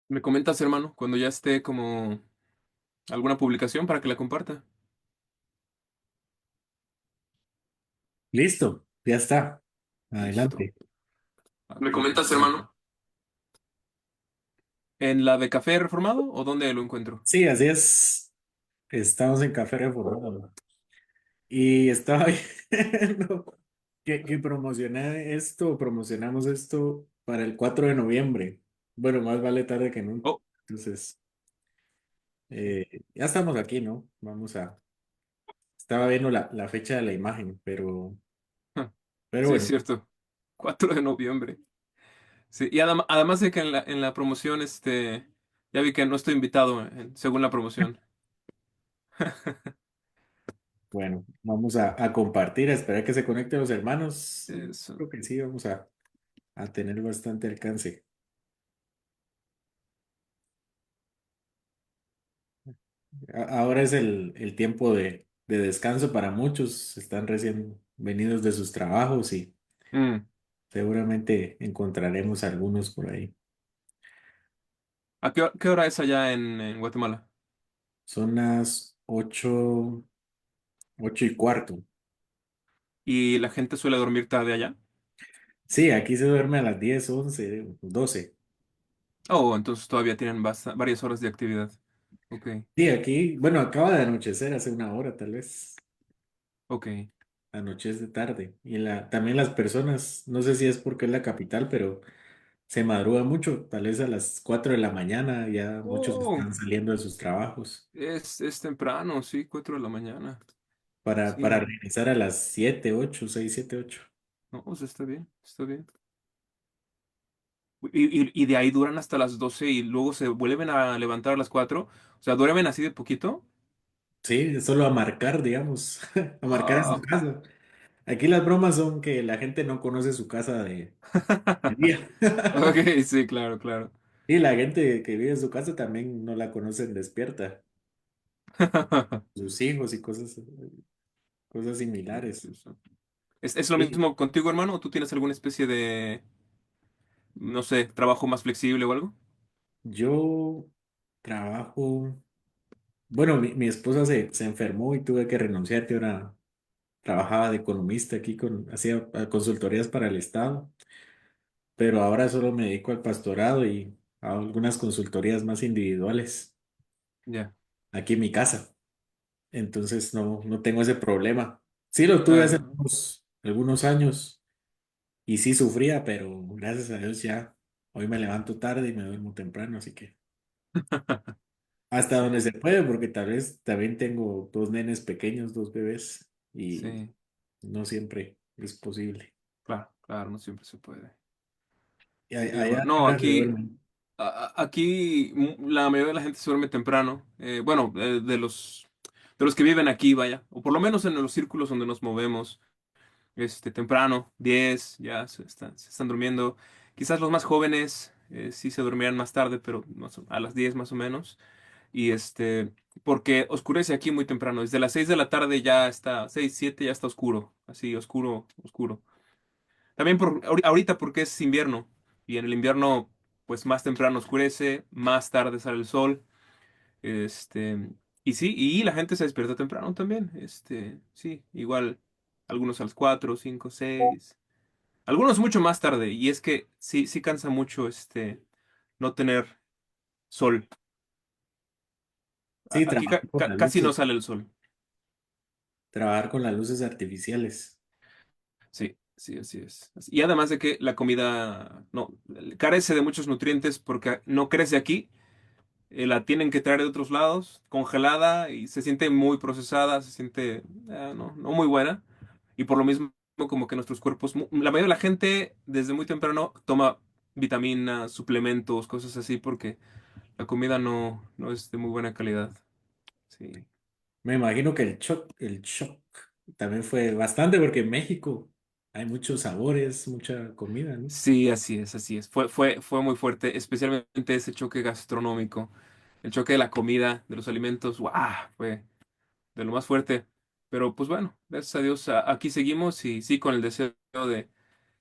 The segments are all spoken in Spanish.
Me comentas, hermano, cuando ya esté como alguna publicación para que la comparta. Listo, ya está. Listo. Adelante. ¿Me comentas, hermano? ¿En la de Café Reformado o dónde lo encuentro? Sí, así es. Estamos en Café Reformado. Y estaba viendo que promocionamos esto para el 4 de noviembre. Bueno, más vale tarde que nunca. Oh, Entonces, sí. ya estamos aquí, ¿no? Estaba viendo la fecha de la imagen, Ja, pero sí, es bueno, cierto. 4 de noviembre. Sí, y además de que en la promoción, ya vi que no estoy invitado según la promoción. bueno, vamos a compartir, a esperar que se conecten los hermanos. Eso. Creo que sí, vamos a tener bastante alcance. Ahora es el tiempo de descanso para muchos. Están recién venidos de sus trabajos y Mm. seguramente encontraremos algunos por ahí. ¿Qué hora es allá en Guatemala? Son las 8:15. ¿Y la gente suele dormir tarde allá? Sí, aquí se duerme a las 10, 11, 12. Oh, entonces todavía tienen varias horas de actividad. Ok, Sí, aquí, bueno, acaba de anochecer hace una hora tal vez. ok. Anochece tarde. Y también las personas, no sé si es porque es la capital, pero se madruga mucho. Tal vez a las 4 de la mañana ya muchos Oh, están saliendo de sus trabajos es temprano, sí, 4 de la mañana. para Sí, regresar a las 7, 8, 6, 7, 8. no, pues está bien, está bien. Y de ahí duran hasta las 12 y luego se vuelven a levantar a las 4. O sea, duermen así de poquito. Sí, es solo a marcar, digamos, a marcar a su Wow. casa. Aquí las bromas son que la gente no conoce su casa de día. Ok, sí, claro, claro. Y la gente que vive en su casa también no la conocen despierta. Sus hijos y cosas Qué similares. gracioso. ¿Es lo Sí. mismo contigo, hermano? ¿O tú tienes alguna especie de, no sé, trabajo más flexible o algo? Yo trabajo, bueno, mi esposa se enfermó y tuve que renunciar, que ahora trabajaba de economista aquí hacía consultorías para el Estado, pero ahora solo me dedico al pastorado y a algunas consultorías más individuales Ya. aquí en mi casa. Entonces no tengo ese problema. Sí lo tuve hace Ah. algunos años y sí sufría, pero gracias a Dios ya hoy me levanto tarde y me duermo temprano, así que hasta donde Sí, se puede, porque tal vez también tengo dos nenes pequeños, dos bebés, y sí, no siempre es posible. claro, claro, no siempre se puede. Y Sí, allá hermano. a qué No, hora se duermen. aquí la mayoría de la gente se duerme temprano. Bueno, de los que viven aquí, vaya, o por lo menos en los círculos donde nos movemos, temprano, 10 ya se están durmiendo. Quizás los más jóvenes sí se dormirán más tarde, pero a las 10 más o menos. Y porque oscurece aquí muy temprano. Desde las 6 de la tarde ya está, 6 7 ya está oscuro, así oscuro, oscuro. También ahorita porque es invierno y en el invierno pues más temprano oscurece, más tarde sale el sol, este, y sí, y la gente se despierta temprano también, sí, igual algunos a las 4 5 6 algunos mucho más tarde y es que sí, sí cansa mucho no tener sol. Sí, Aquí con las casi no luces, sale el sol. trabajar con las luces artificiales. Sí, sí, así es. Y además de que la comida no carece de muchos nutrientes porque no crece aquí, la tienen que traer de otros lados, congelada y se siente muy procesada, se siente no muy buena. Y por lo mismo, como que nuestros cuerpos, la mayoría de la gente desde muy temprano toma vitaminas, suplementos, cosas así, porque la comida no es de muy buena calidad. Sí. Me imagino que el shock también fue bastante porque en México hay muchos sabores, mucha comida, ¿no? Sí, así es, así es. Fue muy fuerte, especialmente ese choque gastronómico. El choque de la comida, de los alimentos, ¡guau! Fue de lo más fuerte. Pero pues bueno, gracias a Dios aquí seguimos y sí con el deseo de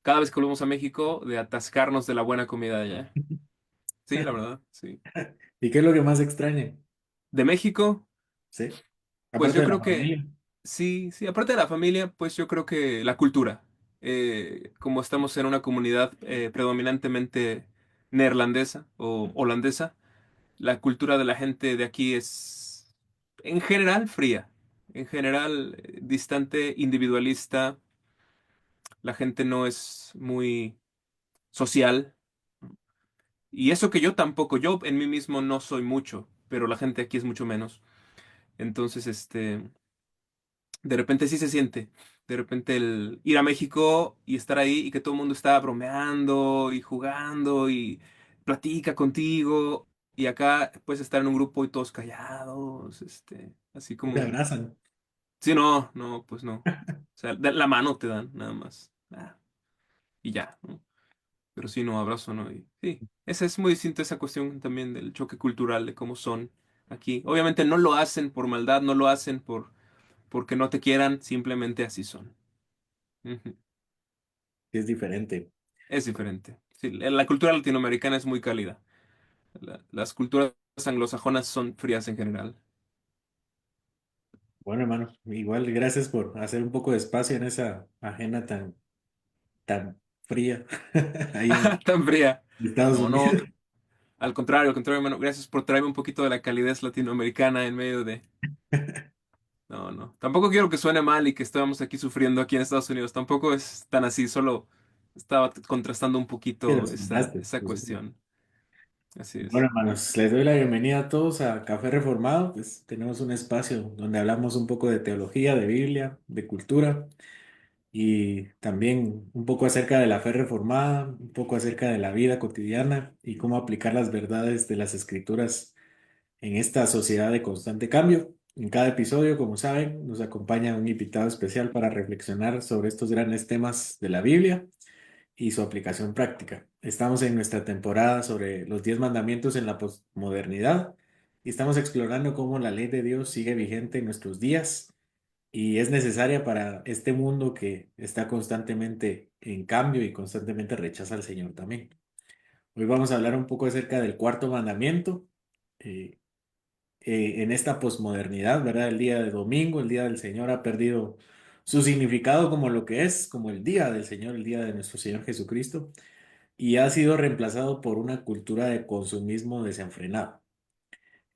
cada vez que volvemos a México de atascarnos de la buena comida de allá. Sí, la verdad, sí. ¿Y qué es lo que más extraña? De México, ¿Sí? pues Aparte yo de la creo que familia. sí, sí, aparte de la familia, pues yo creo que la cultura. Como estamos en una comunidad predominantemente neerlandesa o holandesa, la cultura de la gente de aquí es en general fría, en general distante, individualista. La gente no es muy social. Y eso que yo tampoco, yo en mí mismo no soy mucho, pero la gente aquí es mucho menos. Entonces, de repente sí se siente. De repente el ir a México y estar ahí y que todo el mundo está bromeando y jugando y platica contigo. Y acá puedes estar en un grupo y todos callados, así No te como... abrazan. Sí, no, no, pues no. O sea, la mano te dan, nada más. Y ya, ¿no? Pero sí, no, abrazo, ¿no? Y sí, esa es muy distinta esa cuestión también del choque cultural, de cómo son aquí. Obviamente no lo hacen por maldad, no lo hacen porque no te quieran, simplemente así son. Ujú. Es diferente. Es diferente. Sí, la cultura latinoamericana es muy cálida. Las culturas anglosajonas son frías en general. Bueno, hermano, igual gracias por hacer un poco de espacio en esa agenda tan fría ahí en Tan fría. Estados No, Unidos. no, al contrario, hermano. Gracias por traerme un poquito de la calidez latinoamericana en medio de... No, no. Tampoco quiero que suene mal y que estemos aquí sufriendo aquí en Estados Unidos. Tampoco es tan así, solo estaba contrastando un Que poquito los esa, mandaste, esa pues. cuestión. Así Bueno, es. hermanos, les doy la bienvenida a todos a Café Reformado. Pues tenemos un espacio donde hablamos un poco de teología, de Biblia, de cultura y también un poco acerca de la fe reformada, un poco acerca de la vida cotidiana y cómo aplicar las verdades de las escrituras en esta sociedad de constante cambio. En cada episodio, como saben, nos acompaña un invitado especial para reflexionar sobre estos grandes temas de la Biblia y su aplicación práctica. Estamos en nuestra temporada sobre los 10 mandamientos en la posmodernidad y estamos explorando cómo la ley de Dios sigue vigente en nuestros días y es necesaria para este mundo que está constantemente en cambio y constantemente rechaza al Señor también. Hoy vamos a hablar un poco acerca del cuarto mandamiento. eh, en esta posmodernidad, ¿verdad? El día de domingo, el día del Señor ha perdido su significado como lo que es, como el día del Señor, el día de nuestro Señor Jesucristo y ha sido reemplazado por una cultura de consumismo desenfrenado.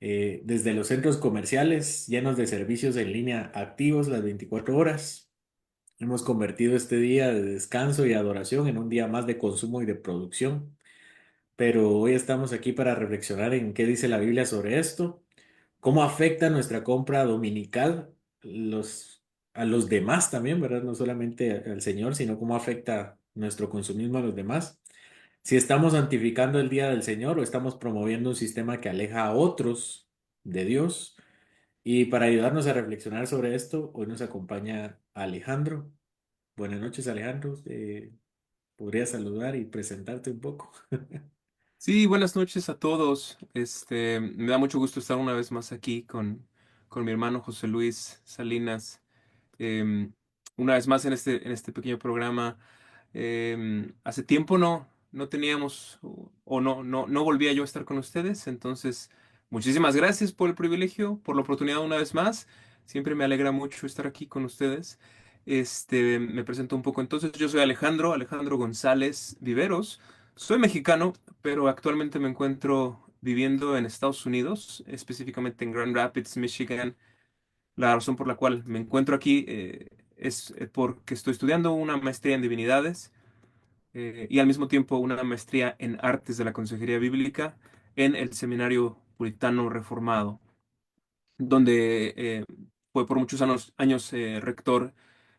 Desde los centros comerciales llenos de servicios en línea activos las 24 horas, hemos convertido este día de descanso y adoración en un día más de consumo y de producción. Pero hoy estamos aquí para reflexionar en qué dice la Biblia sobre esto, cómo afecta nuestra compra dominical a los demás también, ¿verdad? No solamente al Señor, sino cómo afecta nuestro consumismo a los demás. Si estamos santificando el día del Señor o estamos promoviendo un sistema que aleja a otros de Dios. Y para ayudarnos a reflexionar sobre esto, hoy nos acompaña Alejandro. Buenas noches, Alejandro. ¿Podrías saludar y presentarte un poco? Sí, buenas noches a todos. Me da mucho gusto estar una vez más aquí con mi hermano José Luis Salinas. Em, una vez más en este pequeño programa. Hace tiempo no teníamos o no volvía yo a estar con ustedes. Entonces, muchísimas gracias por el privilegio, por la oportunidad una vez más. Siempre me alegra mucho estar aquí con ustedes. Me presento un poco. Entonces, yo soy Alejandro González Viveros. Soy mexicano, pero actualmente me encuentro viviendo en Estados Unidos, específicamente en Grand Rapids, Michigan. La razón por la cual me encuentro aquí es porque estoy estudiando una maestría en divinidades y al mismo tiempo una maestría en artes de la consejería bíblica en el Seminario Puritano Reformado, donde fue por muchos años rector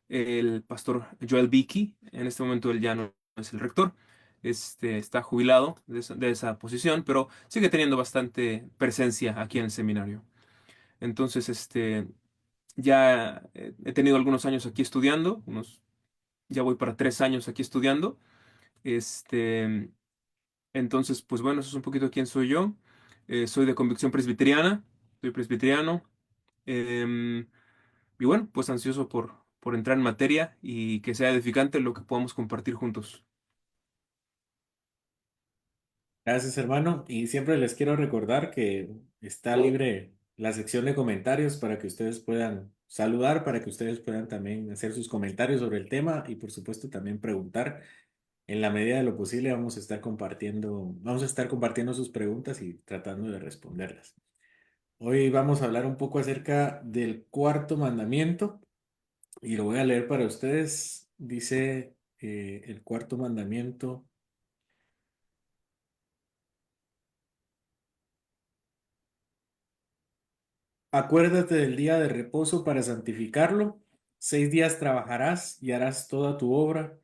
el pastor Joel Beakey. En este momento él ya no es el rector. Está jubilado de esa posición, pero sigue teniendo bastante presencia aquí en el seminario. Entonces, ya he tenido algunos años aquí estudiando, ya voy para 3 años aquí estudiando. Este, entonces, pues bueno, eso es un poquito quién soy yo. Soy de convicción presbiteriana, soy presbiteriano. em, y bueno, pues ansioso por entrar en materia y que sea edificante lo que podamos compartir juntos. Gracias, hermano. Y siempre les quiero recordar que está libre la sección de comentarios para que ustedes puedan saludar, para que ustedes puedan también hacer sus comentarios sobre el tema y por supuesto también preguntar. En la medida de lo posible vamos a estar compartiendo sus preguntas y tratando de responderlas. Hoy vamos a hablar un poco acerca del cuarto mandamiento y lo voy a leer para ustedes. Dice el cuarto mandamiento. Acuérdate del día de reposo para santificarlo. 6 días trabajarás y harás toda tu obra,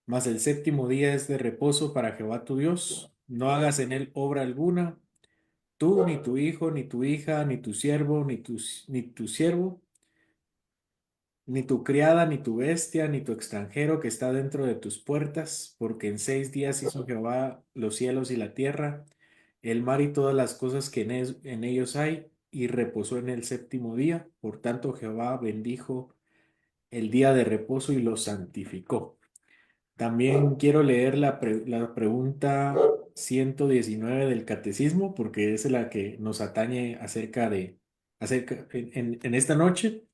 mas el séptimo día es de reposo para Jehová tu Dios. No hagas en él obra alguna, tú, ni tu hijo, ni tu hija, ni tu siervo, ni tu siervo, ni tu criada, ni tu bestia, ni tu extranjero que está dentro de tus puertas, porque en 6 días hizo Jehová los cielos y la tierra, el mar y todas las cosas que en ellos hay, y reposó en el séptimo día. Por tanto, Jehová bendijo el día de reposo y lo santificó. También quiero leer la pregunta 119 del catecismo, porque es la que nos atañe en esta noche.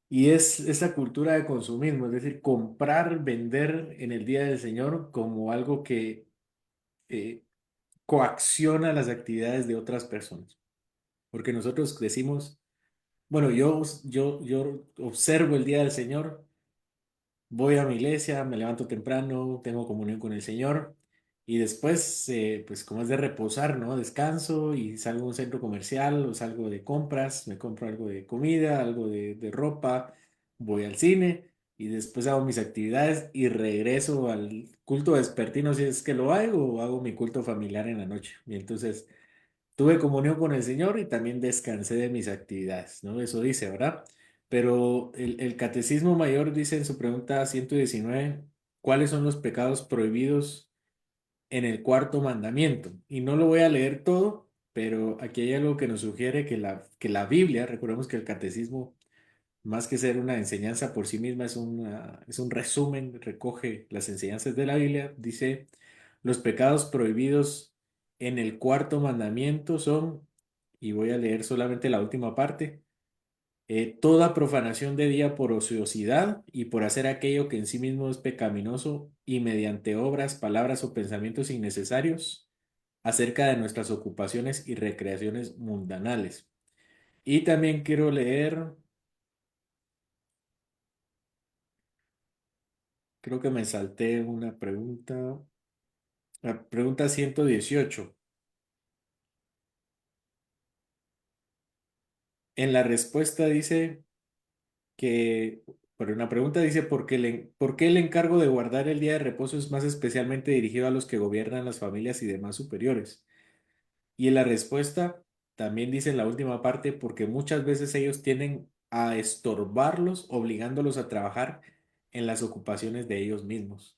Y es esa cultura de consumismo, es decir, comprar, vender en el día del Señor como algo que eh, coacciona las actividades de otras personas. Porque nosotros decimos, bueno, yo observo el día del Señor, voy a mi iglesia, me levanto temprano, tengo comunión con el Señor y después, pues como es de reposar, ¿no? Descanso y salgo a un centro comercial o salgo de compras, me compro algo de comida, algo de ropa, voy al cine y después hago mis actividades y regreso al culto vespertino si es que lo hago o hago mi culto familiar en la noche. Y entonces tuve comunión con el Señor y también descansé de mis actividades, ¿no? Eso dice, ¿verdad? Pero el Catecismo Mayor dice en su pregunta 119, ¿cuáles son los pecados prohibidos en el cuarto mandamiento? Y no lo voy a leer todo, pero aquí hay algo que nos sugiere que la Biblia, recordemos que el Catecismo, más que ser una enseñanza por sí misma, es un resumen, recoge las enseñanzas de la Biblia, dice, los pecados prohibidos en el cuarto mandamiento son, y voy a leer solamente la última parte, toda profanación de día por ociosidad y por hacer aquello que en sí mismo es pecaminoso y mediante obras, palabras o pensamientos innecesarios acerca de nuestras ocupaciones y recreaciones mundanales. Y también quiero leer, creo que me salté una pregunta, la pregunta 118. En la respuesta dice pero una pregunta dice, ¿por qué el encargo de guardar el día de reposo es más especialmente dirigido a los que gobiernan las familias y demás superiores? Y en la respuesta también dice en la última parte, porque muchas veces ellos tienden a estorbarlos, obligándolos a trabajar en las ocupaciones de ellos mismos.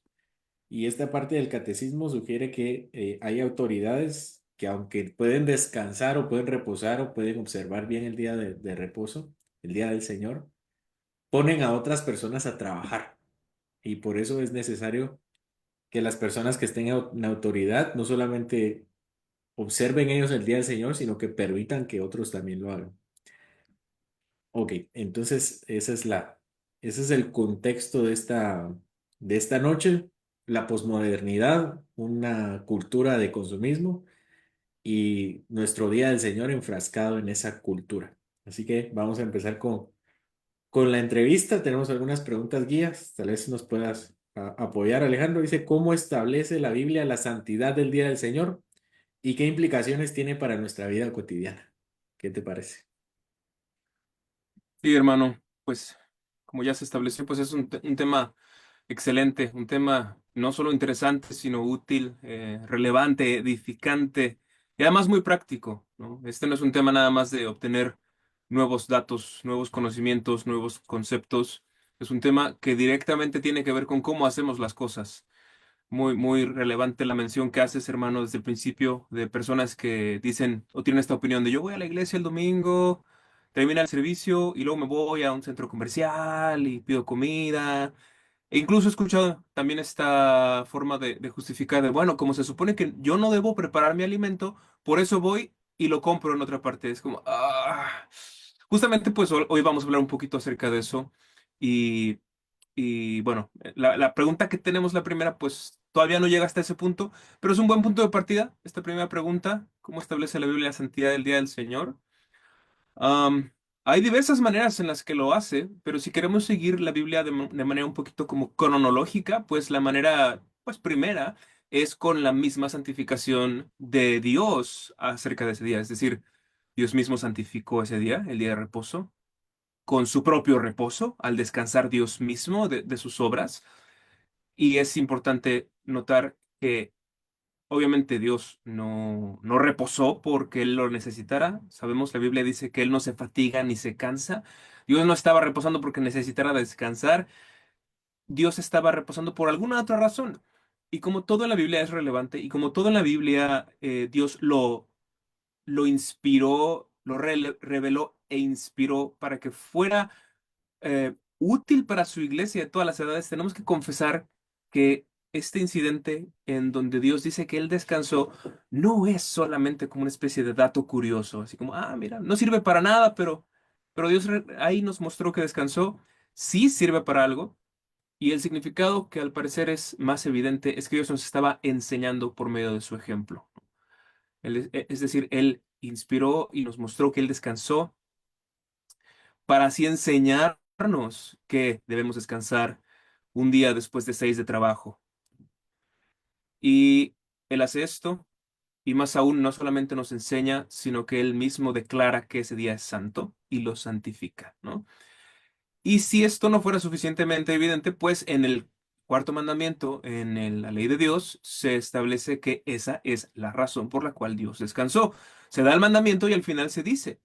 Y esta parte del catecismo sugiere que hay autoridades que aunque pueden descansar o pueden reposar o pueden observar bien el día de reposo, el día del Señor, ponen a otras personas a trabajar. Y por eso es necesario que las personas que estén en autoridad no solamente observen ellos el día del Señor, sino que permitan que otros también lo hagan. Ok, entonces ese es el contexto de esta noche, la posmodernidad, una cultura de consumismo y nuestro Día del Señor enfrascado en esa cultura. Así que vamos a empezar con la entrevista. Tenemos algunas preguntas guías, tal vez nos puedas apoyar, Alejandro. Dice, ¿cómo establece la Biblia la santidad del Día del Señor y qué implicaciones tiene para nuestra vida cotidiana? ¿Qué te parece? Sí, hermano, pues como ya se estableció, pues es un tema excelente, un tema no solo interesante, sino útil, relevante, edificante y además muy práctico, ¿no? Este no es un tema nada más de obtener nuevos datos, nuevos conocimientos, nuevos conceptos. Es un tema que directamente tiene que ver con cómo hacemos las cosas. Muy, muy relevante la mención que haces, hermano, desde el principio, de personas que dicen o tienen esta opinión de yo voy a la iglesia el domingo, termina el servicio y luego me voy a un centro comercial y pido comida. E incluso he escuchado también esta forma de justificar de, bueno, como se supone que yo no debo preparar mi alimento, por eso voy y lo compro en otra parte. Es como, ah. Justamente pues hoy vamos a hablar un poquito acerca de eso. Y, y bueno, la pregunta que tenemos, la primera, pues todavía no llega hasta ese punto, pero es un buen punto de partida. Esta primera pregunta, ¿cómo establece la Biblia la santidad del día del Señor? Am, Hay diversas maneras en las que lo hace, pero si queremos seguir la Biblia de manera un poquito como cronológica, pues la manera, pues primera es con la misma santificación de Dios acerca de ese día. Es decir, Dios mismo santificó ese día, el día de reposo, con su propio reposo, al descansar Dios mismo de sus obras. Y es importante notar que obviamente Dios no reposó porque Él lo necesitara. Sabemos, la Biblia dice que Él no se fatiga ni se cansa. Dios no estaba reposando porque necesitara descansar. Dios estaba reposando por alguna otra razón. Y como todo en la Biblia es relevante y como todo en la Biblia Dios lo inspiró, reveló e inspiró para que fuera útil para su iglesia de todas las edades, tenemos que confesar que este incidente en donde Dios dice que Él descansó no es solamente como una especie de dato curioso, así como, ah, mira, no sirve para nada, pero Dios ahí nos mostró que descansó, sí sirve para algo, y el significado que al parecer es más evidente es que Dios nos estaba enseñando por medio de su ejemplo. Es decir, Él inspiró y nos mostró que Él descansó para así enseñarnos que debemos descansar un día después de 6 de trabajo. Y Él hace esto, y más aún no solamente nos enseña, sino que Él mismo declara que ese día es santo y lo santifica, ¿no? Y si esto no fuera suficientemente evidente, pues en el cuarto mandamiento, la ley de Dios, se establece que esa es la razón por la cual Dios descansó. Se da el mandamiento y al final se dice,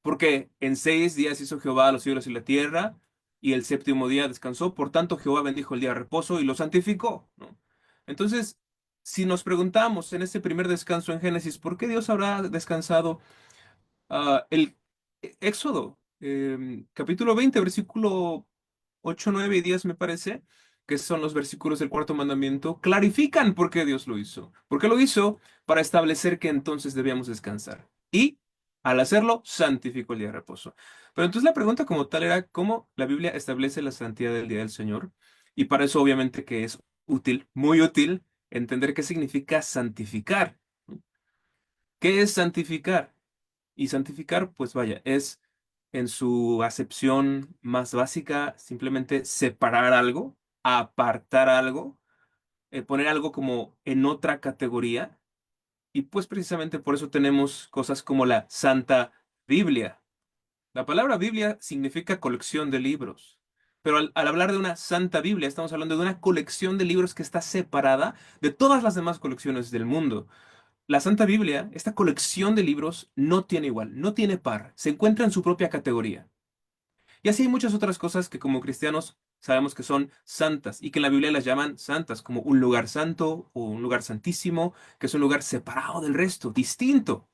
porque en 6 días hizo Jehová los cielos y la tierra, y el séptimo día descansó. Por tanto, Jehová bendijo el día de reposo y lo santificó, ¿no? Entonces, si nos preguntamos en este primer descanso en Génesis, ¿por qué Dios habrá descansado? El Éxodo, capítulo 20 versículo 8, 9 y 10 me parece, que son los versículos del cuarto mandamiento, clarifican por qué Dios lo hizo. ¿Por qué lo hizo? Para establecer que entonces debíamos descansar. Y al hacerlo, santificó el día de reposo. Pero entonces la pregunta como tal era, ¿cómo la Biblia establece la santidad del día del Señor? Y para eso obviamente que es útil, muy útil, entender qué significa santificar. ¿Qué es santificar? Y santificar, pues vaya, es en su acepción más básica simplemente separar algo, apartar algo, poner algo como en otra categoría. Y pues precisamente por eso tenemos cosas como la Santa Biblia. La palabra Biblia significa colección de libros. Pero al hablar de una Santa Biblia, estamos hablando de una colección de libros que está separada de todas las demás colecciones del mundo. La Santa Biblia, esta colección de libros, no tiene igual, no tiene par, se encuentra en su propia categoría. Y así hay muchas otras cosas que como cristianos sabemos que son santas y que en la Biblia las llaman santas, como un lugar santo o un lugar santísimo, que es un lugar separado del resto, distinto.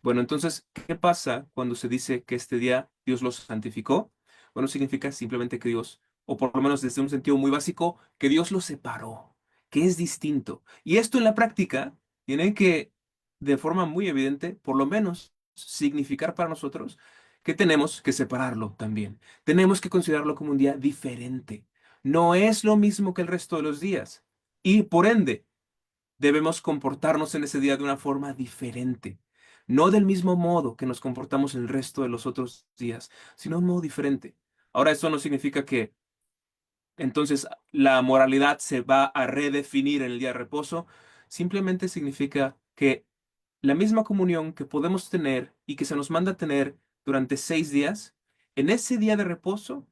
Bueno, entonces, ¿qué pasa cuando se dice que este día Dios los santificó? Bueno, significa simplemente que Dios, o por lo menos desde un sentido muy básico, que Dios los separó, que es distinto. Y esto en la práctica tiene que, de forma muy evidente, por lo menos significar para nosotros que tenemos que separarlo también. Tenemos que considerarlo como un día diferente. No es lo mismo que el resto de los días. Y por ende, debemos comportarnos en ese día de una forma diferente. No del mismo modo que nos comportamos el resto de los otros días, sino de un modo diferente. Ahora, eso no significa que entonces la moralidad se va a redefinir en el día de reposo. Simplemente significa que la misma comunión que podemos tener y que se nos manda tener durante 6 días, en ese día de reposo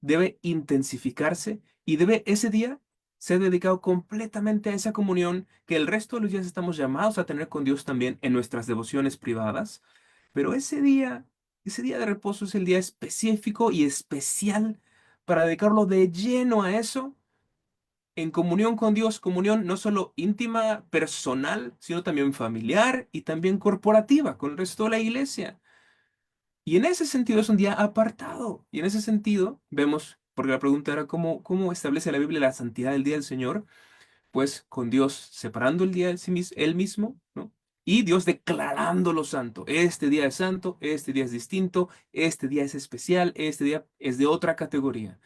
debe intensificarse y debe ese día ser dedicado completamente a esa comunión que el resto de los días estamos llamados a tener con Dios también en nuestras devociones privadas. Pero ese día de reposo es el día específico y especial para dedicarlo de lleno a eso en comunión con Dios, comunión no solo íntima, personal, sino también familiar y también corporativa con el resto de la iglesia. Y en ese sentido es un día apartado. Y en ese sentido vemos, porque la pregunta era cómo establece la Biblia la santidad del día del Señor, pues con Dios separando el día de sí él mismo, ¿no? Y Dios declarándolo santo. Este día es santo, este día es distinto, este día es especial, este día es de otra categoría.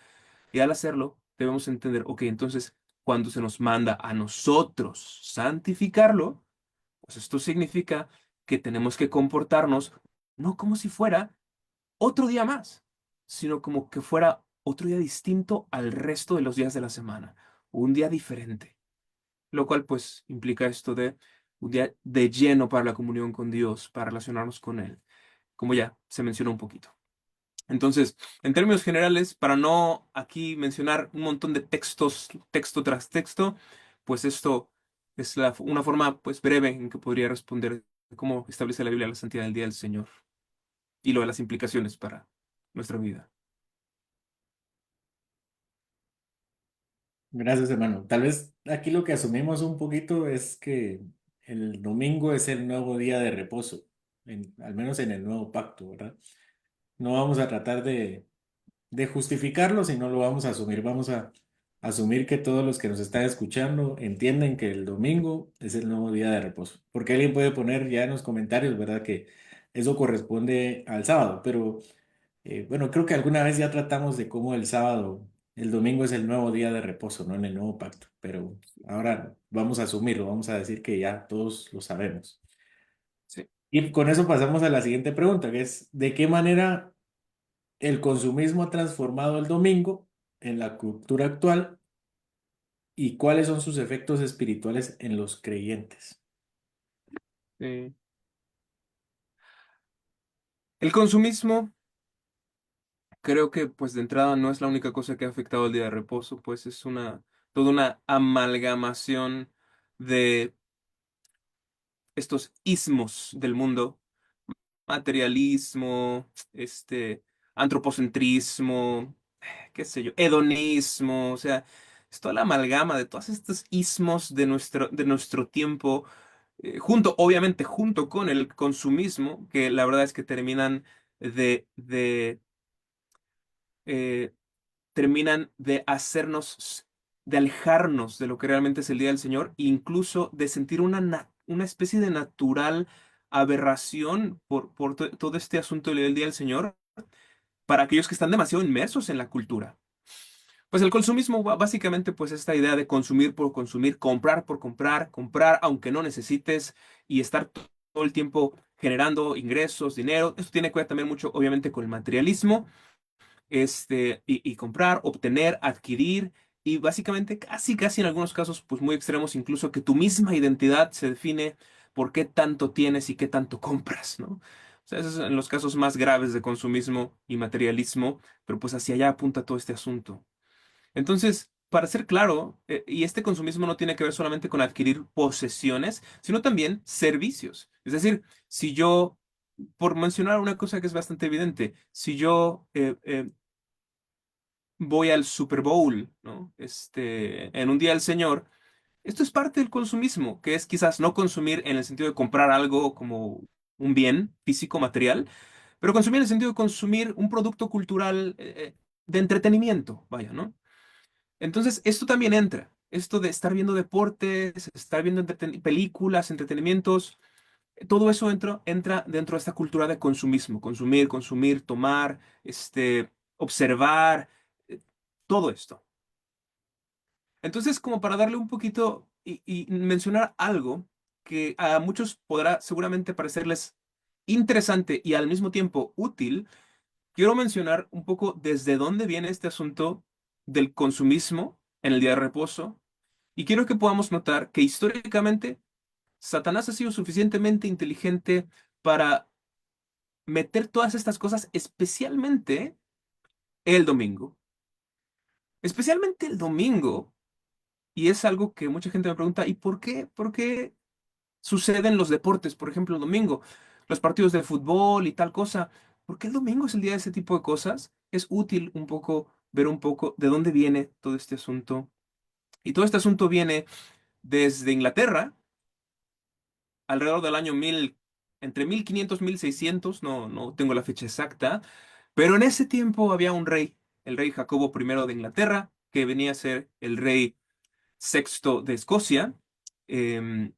Y al hacerlo, debemos entender, ok, entonces, cuando se nos manda a nosotros santificarlo, pues esto significa que tenemos que comportarnos no como si fuera otro día más, sino como que fuera otro día distinto al resto de los días de la semana, un día diferente, lo cual pues implica esto de un día de lleno para la comunión con Dios, para relacionarnos con Él, como ya se mencionó un poquito. Entonces, en términos generales, para no aquí mencionar un montón de textos, texto tras texto, pues esto es una forma pues breve en que podría responder cómo establece la Biblia la santidad del día del Señor y lo de las implicaciones para nuestra vida. Gracias, hermano. Tal vez aquí lo que asumimos un poquito es que el domingo es el nuevo día de reposo, al menos en el nuevo pacto, ¿verdad? No vamos a tratar de justificarlo, sino lo vamos a asumir. Vamos a asumir que todos los que nos están escuchando entienden que el domingo es el nuevo día de reposo. Porque alguien puede poner ya en los comentarios, ¿verdad? Que eso corresponde al sábado, pero bueno, creo que alguna vez ya tratamos de cómo el sábado, el domingo es el nuevo día de reposo, ¿no? En el nuevo pacto, pero ahora vamos a asumirlo, vamos a decir que ya todos lo sabemos. Sí. Y con eso pasamos a la siguiente pregunta, que es, ¿de qué manera el consumismo ha transformado el domingo en la cultura actual y cuáles son sus efectos espirituales en los creyentes? Eh, el consumismo, creo que pues de entrada no es la única cosa que ha afectado el día de reposo, pues es toda una amalgamación de estos ismos del mundo, materialismo, antropocentrismo, qué sé yo, hedonismo, o sea, es toda la amalgama de todos estos ismos de nuestro tiempo, obviamente, junto con el consumismo, que la verdad es que eh, terminan de hacernos, de alejarnos de lo que realmente es el día del Señor, e incluso de sentir una especie de natural aberración por todo este asunto del día del Señor para aquellos que están demasiado inmersos en la cultura. Pues el consumismo, básicamente, pues esta idea de consumir por consumir, comprar por comprar, comprar aunque no necesites y estar todo el tiempo generando ingresos, dinero. Esto tiene que ver también mucho, obviamente, con el materialismo, y comprar, obtener, adquirir, y básicamente casi en algunos casos, pues muy extremos, incluso que tu misma identidad se define por qué tanto tienes y qué tanto compras, ¿no? O sea, esos son los casos más graves de consumismo y materialismo, pero pues hacia allá apunta todo este asunto. Entonces, para ser claro, y este consumismo no tiene que ver solamente con adquirir posesiones, sino también servicios. Es decir, si yo, por mencionar una cosa que es bastante evidente, si yo voy al Super Bowl, ¿no? En un día del Señor, esto es parte del consumismo, que es quizás no consumir en el sentido de comprar algo como un bien físico, material, pero consumir en el sentido de consumir un producto cultural, de entretenimiento, vaya, ¿no? Entonces, esto también entra, esto de estar viendo deportes, estar viendo películas, entretenimientos, todo eso entra dentro de esta cultura de consumismo, consumir, consumir, tomar, observar, eh, todo esto. Entonces, como para darle un poquito y mencionar algo que a muchos podrá seguramente parecerles interesante y al mismo tiempo útil, quiero mencionar un poco desde dónde viene este asunto del consumismo en el día de reposo. Y quiero que podamos notar que históricamente Satanás ha sido suficientemente inteligente para meter todas estas cosas, especialmente el domingo. Especialmente el domingo. Y es algo que mucha gente me pregunta, ¿y por qué? ¿Por qué suceden los deportes, por ejemplo, el domingo? Los partidos de fútbol y tal cosa. ¿Por qué el domingo es el día de ese tipo de cosas? Es útil un poco ver un poco de dónde viene todo este asunto. Y todo este asunto viene desde Inglaterra, alrededor del año 1000, entre 1500 y 1600, no tengo la fecha exacta, pero en ese tiempo había un rey, el rey Jacobo I de Inglaterra, que venía a ser el rey sexto de Escocia. em,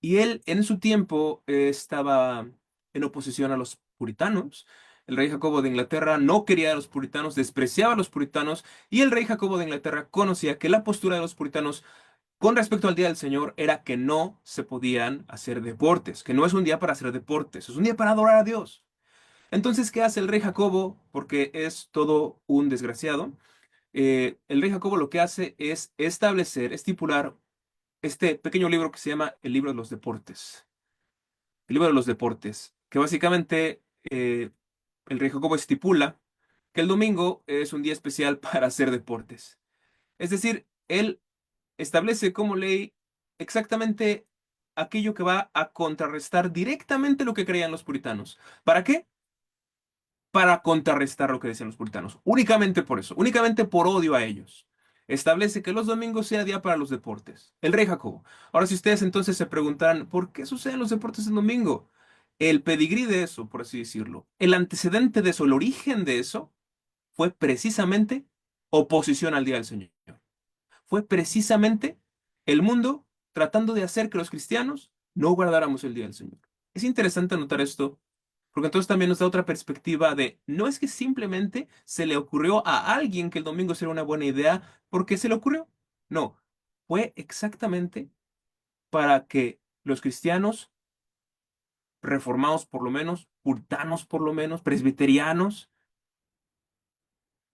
y él en su tiempo estaba en oposición a los puritanos. El rey Jacobo de Inglaterra no quería a los puritanos, despreciaba a los puritanos, y el rey Jacobo de Inglaterra conocía que la postura de los puritanos con respecto al Día del Señor era que no se podían hacer deportes, que no es un día para hacer deportes, es un día para adorar a Dios. Entonces, ¿qué hace el rey Jacobo? Porque es todo un desgraciado. El rey Jacobo lo que hace es establecer, estipular este pequeño libro que se llama el libro de los deportes. El libro de los deportes, que básicamente el rey Jacobo estipula que el domingo es un día especial para hacer deportes. Es decir, él establece como ley exactamente aquello que va a contrarrestar directamente lo que creían los puritanos. ¿Para qué? Para contrarrestar lo que decían los puritanos. Únicamente por eso, únicamente por odio a ellos. Establece que los domingos sea día para los deportes. El rey Jacobo. Ahora, si ustedes entonces se preguntarán, ¿por qué suceden los deportes en domingo? El pedigrí de eso, por así decirlo, el antecedente de eso, el origen de eso, fue precisamente oposición al Día del Señor. Fue precisamente el mundo tratando de hacer que los cristianos no guardáramos el Día del Señor. Es interesante notar esto, porque entonces también nos da otra perspectiva de, no es que simplemente se le ocurrió a alguien que el domingo sería una buena idea porque se le ocurrió. No, fue exactamente para que los cristianos, reformados por lo menos, puritanos por lo menos, presbiterianos,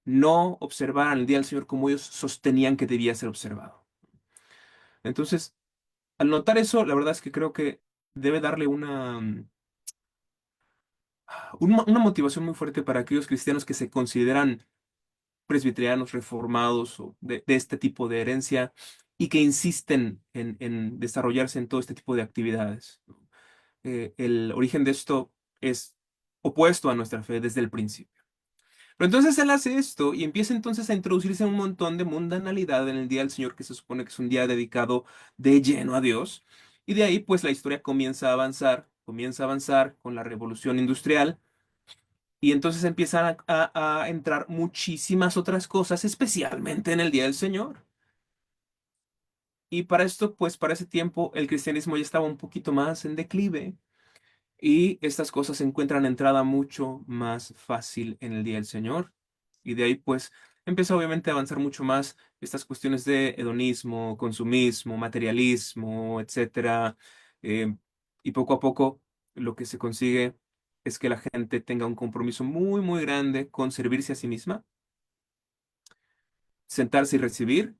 no observaran el Día del Señor como ellos sostenían que debía ser observado. Entonces, al notar eso, la verdad es que creo que debe darle una motivación muy fuerte para aquellos cristianos que se consideran presbiterianos, reformados o de este tipo de herencia y que insisten en desarrollarse en todo este tipo de actividades. El origen de esto es opuesto a nuestra fe desde el principio. Pero entonces él hace esto y empieza entonces a introducirse un montón de mundanalidad en el Día del Señor, que se supone que es un día dedicado de lleno a Dios. Y de ahí pues la historia comienza a avanzar con la revolución industrial y entonces empiezan a entrar muchísimas otras cosas, especialmente en el Día del Señor. Y para esto, pues para ese tiempo, el cristianismo ya estaba un poquito más en declive y estas cosas se encuentran entrada mucho más fácil en el Día del Señor. Y de ahí, pues, empieza obviamente a avanzar mucho más estas cuestiones de hedonismo, consumismo, materialismo, etcétera. Eh, y poco a poco lo que se consigue es que la gente tenga un compromiso muy, muy grande con servirse a sí misma, sentarse y recibir,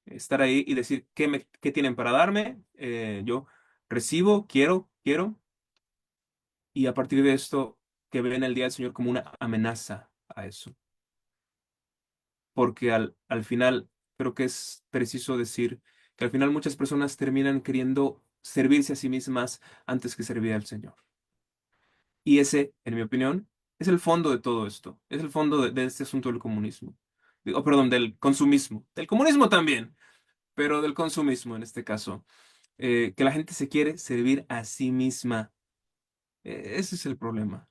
estar ahí y decir, ¿qué tienen para darme? Yo recibo, quiero, y a partir de esto, que ven el Día del Señor como una amenaza a eso. Porque al final, creo que es preciso decir que al final muchas personas terminan queriendo servirse a sí mismas antes que servir al Señor. Y ese, en mi opinión, es el fondo de todo esto. Es el fondo de este asunto del comunismo. Perdón, del consumismo. Del comunismo también, pero del consumismo en este caso. Que la gente se quiere servir a sí misma. Ese es el problema.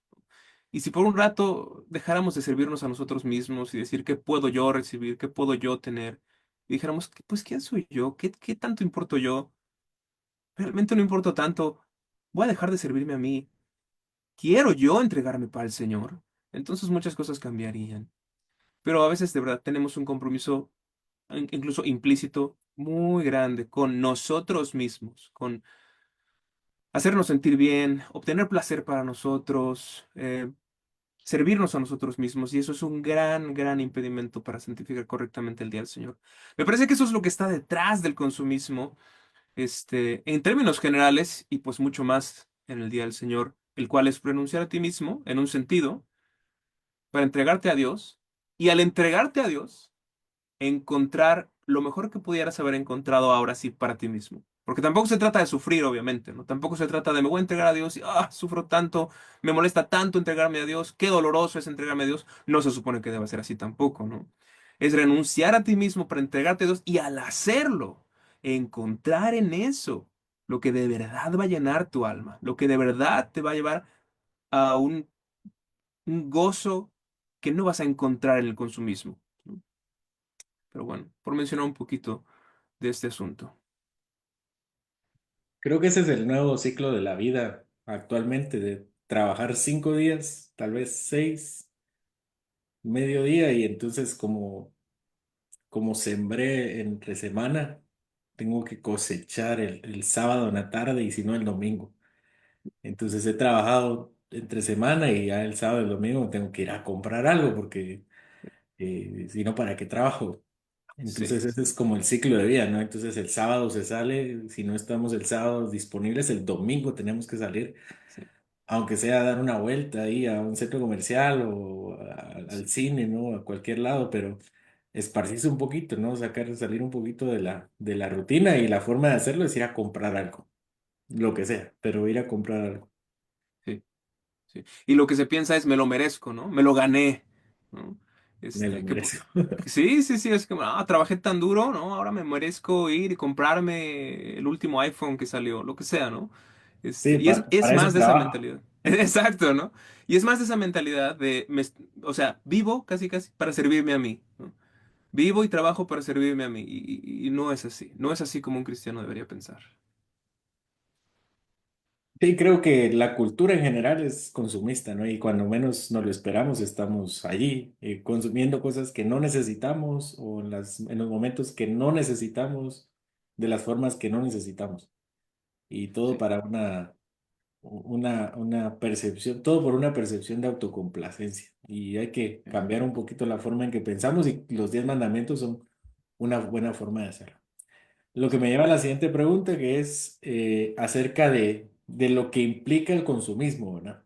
Y si por un rato dejáramos de servirnos a nosotros mismos y decir qué puedo yo recibir, qué puedo yo tener, y dijéramos, pues, ¿quién soy yo? ¿Qué tanto importo yo? Realmente no importo tanto. Voy a dejar de servirme a mí. ¿Quiero yo entregarme para el Señor? Entonces muchas cosas cambiarían. Pero a veces de verdad tenemos un compromiso incluso implícito muy grande con nosotros mismos, con hacernos sentir bien, obtener placer para nosotros, servirnos a nosotros mismos, y eso es un gran, gran impedimento para santificar correctamente el día del Señor. Me parece que eso es lo que está detrás del consumismo, en términos generales, y pues mucho más en el día del Señor, el cual es renunciar a ti mismo, en un sentido, para entregarte a Dios, y al entregarte a Dios, encontrar lo mejor que pudieras haber encontrado ahora sí para ti mismo. Porque tampoco se trata de sufrir, obviamente, ¿no? Tampoco se trata de me voy a entregar a Dios y sufro tanto, me molesta tanto entregarme a Dios, qué doloroso es entregarme a Dios. No se supone que deba ser así tampoco, ¿no? Es renunciar a ti mismo para entregarte a Dios y al hacerlo, encontrar en eso lo que de verdad va a llenar tu alma, lo que de verdad te va a llevar a un gozo que no vas a encontrar en el consumismo, ¿no? Pero bueno, por mencionar un poquito de este asunto. Creo que ese es el nuevo ciclo de la vida actualmente, de trabajar 5 días, tal vez 6, mediodía, y entonces como sembré entre semana, tengo que cosechar el sábado en la tarde y si no el domingo. Entonces he trabajado entre semana y ya el sábado y el domingo tengo que ir a comprar algo porque si no, ¿para qué trabajo? Sí, Entonces ese es como el ciclo de vida, ¿no? Entonces el sábado se sale, si no estamos el sábado disponibles, el domingo tenemos que salir, sí, aunque sea a dar una vuelta ahí a un centro comercial o sí, al cine, ¿no? A cualquier lado, pero esparcirse un poquito, ¿no? Salir un poquito de la rutina, y la forma de hacerlo es ir a comprar algo, lo que sea, pero ir a comprar algo. sí. Sí. Y lo que se piensa es, me lo merezco, ¿no? Me lo gané, ¿no? Me lo Que, merezco. sí, sí, sí, es que, trabajé tan duro, ¿no? Ahora me merezco ir y comprarme el último iPhone que salió, lo que sea, ¿no? Sí, Es para eso más de esa trabajo. mentalidad. Exacto, ¿no? Y es más de esa mentalidad o sea, vivo casi, casi para servirme a mí, ¿no? Vivo y trabajo para servirme a mí. Y no es así. No es así como un cristiano debería pensar. Sí, creo que la cultura en general es consumista, ¿no? Y cuando menos nos lo esperamos, estamos allí consumiendo cosas que no necesitamos o en los momentos que no necesitamos, de las formas que no necesitamos. Y todo Sí, para una percepción, todo por una percepción de autocomplacencia. Y hay que sí, cambiar un poquito la forma en que pensamos, y los 10 mandamientos son una buena forma de hacerlo. Lo que sí. me lleva a la siguiente pregunta, que es acerca de lo que implica el consumismo, ¿verdad?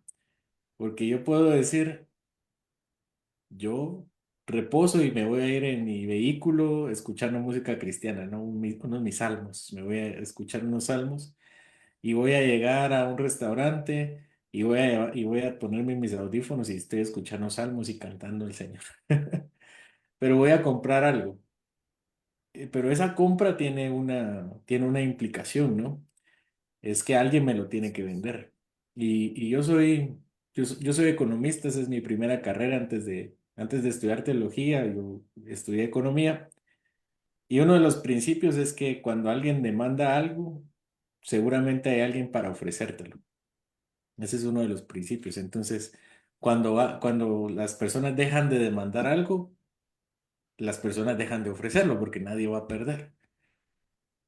Porque yo puedo decir, yo reposo y me voy a ir en mi vehículo escuchando música cristiana, ¿no? Unos mis salmos, me voy a escuchar unos salmos y voy a llegar a un restaurante y voy a ponerme mis audífonos y estoy escuchando salmos y cantando al Señor. Pero voy a comprar algo. Pero esa compra tiene una implicación, ¿no? Es que alguien me lo tiene que vender. Y yo soy economista, esa es mi primera carrera antes de estudiar teología, yo estudié economía. Y uno de los principios es que cuando alguien demanda algo, seguramente hay alguien para ofrecértelo. Ese es uno de los principios. Entonces, cuando las personas dejan de demandar algo, las personas dejan de ofrecerlo porque nadie va a perder.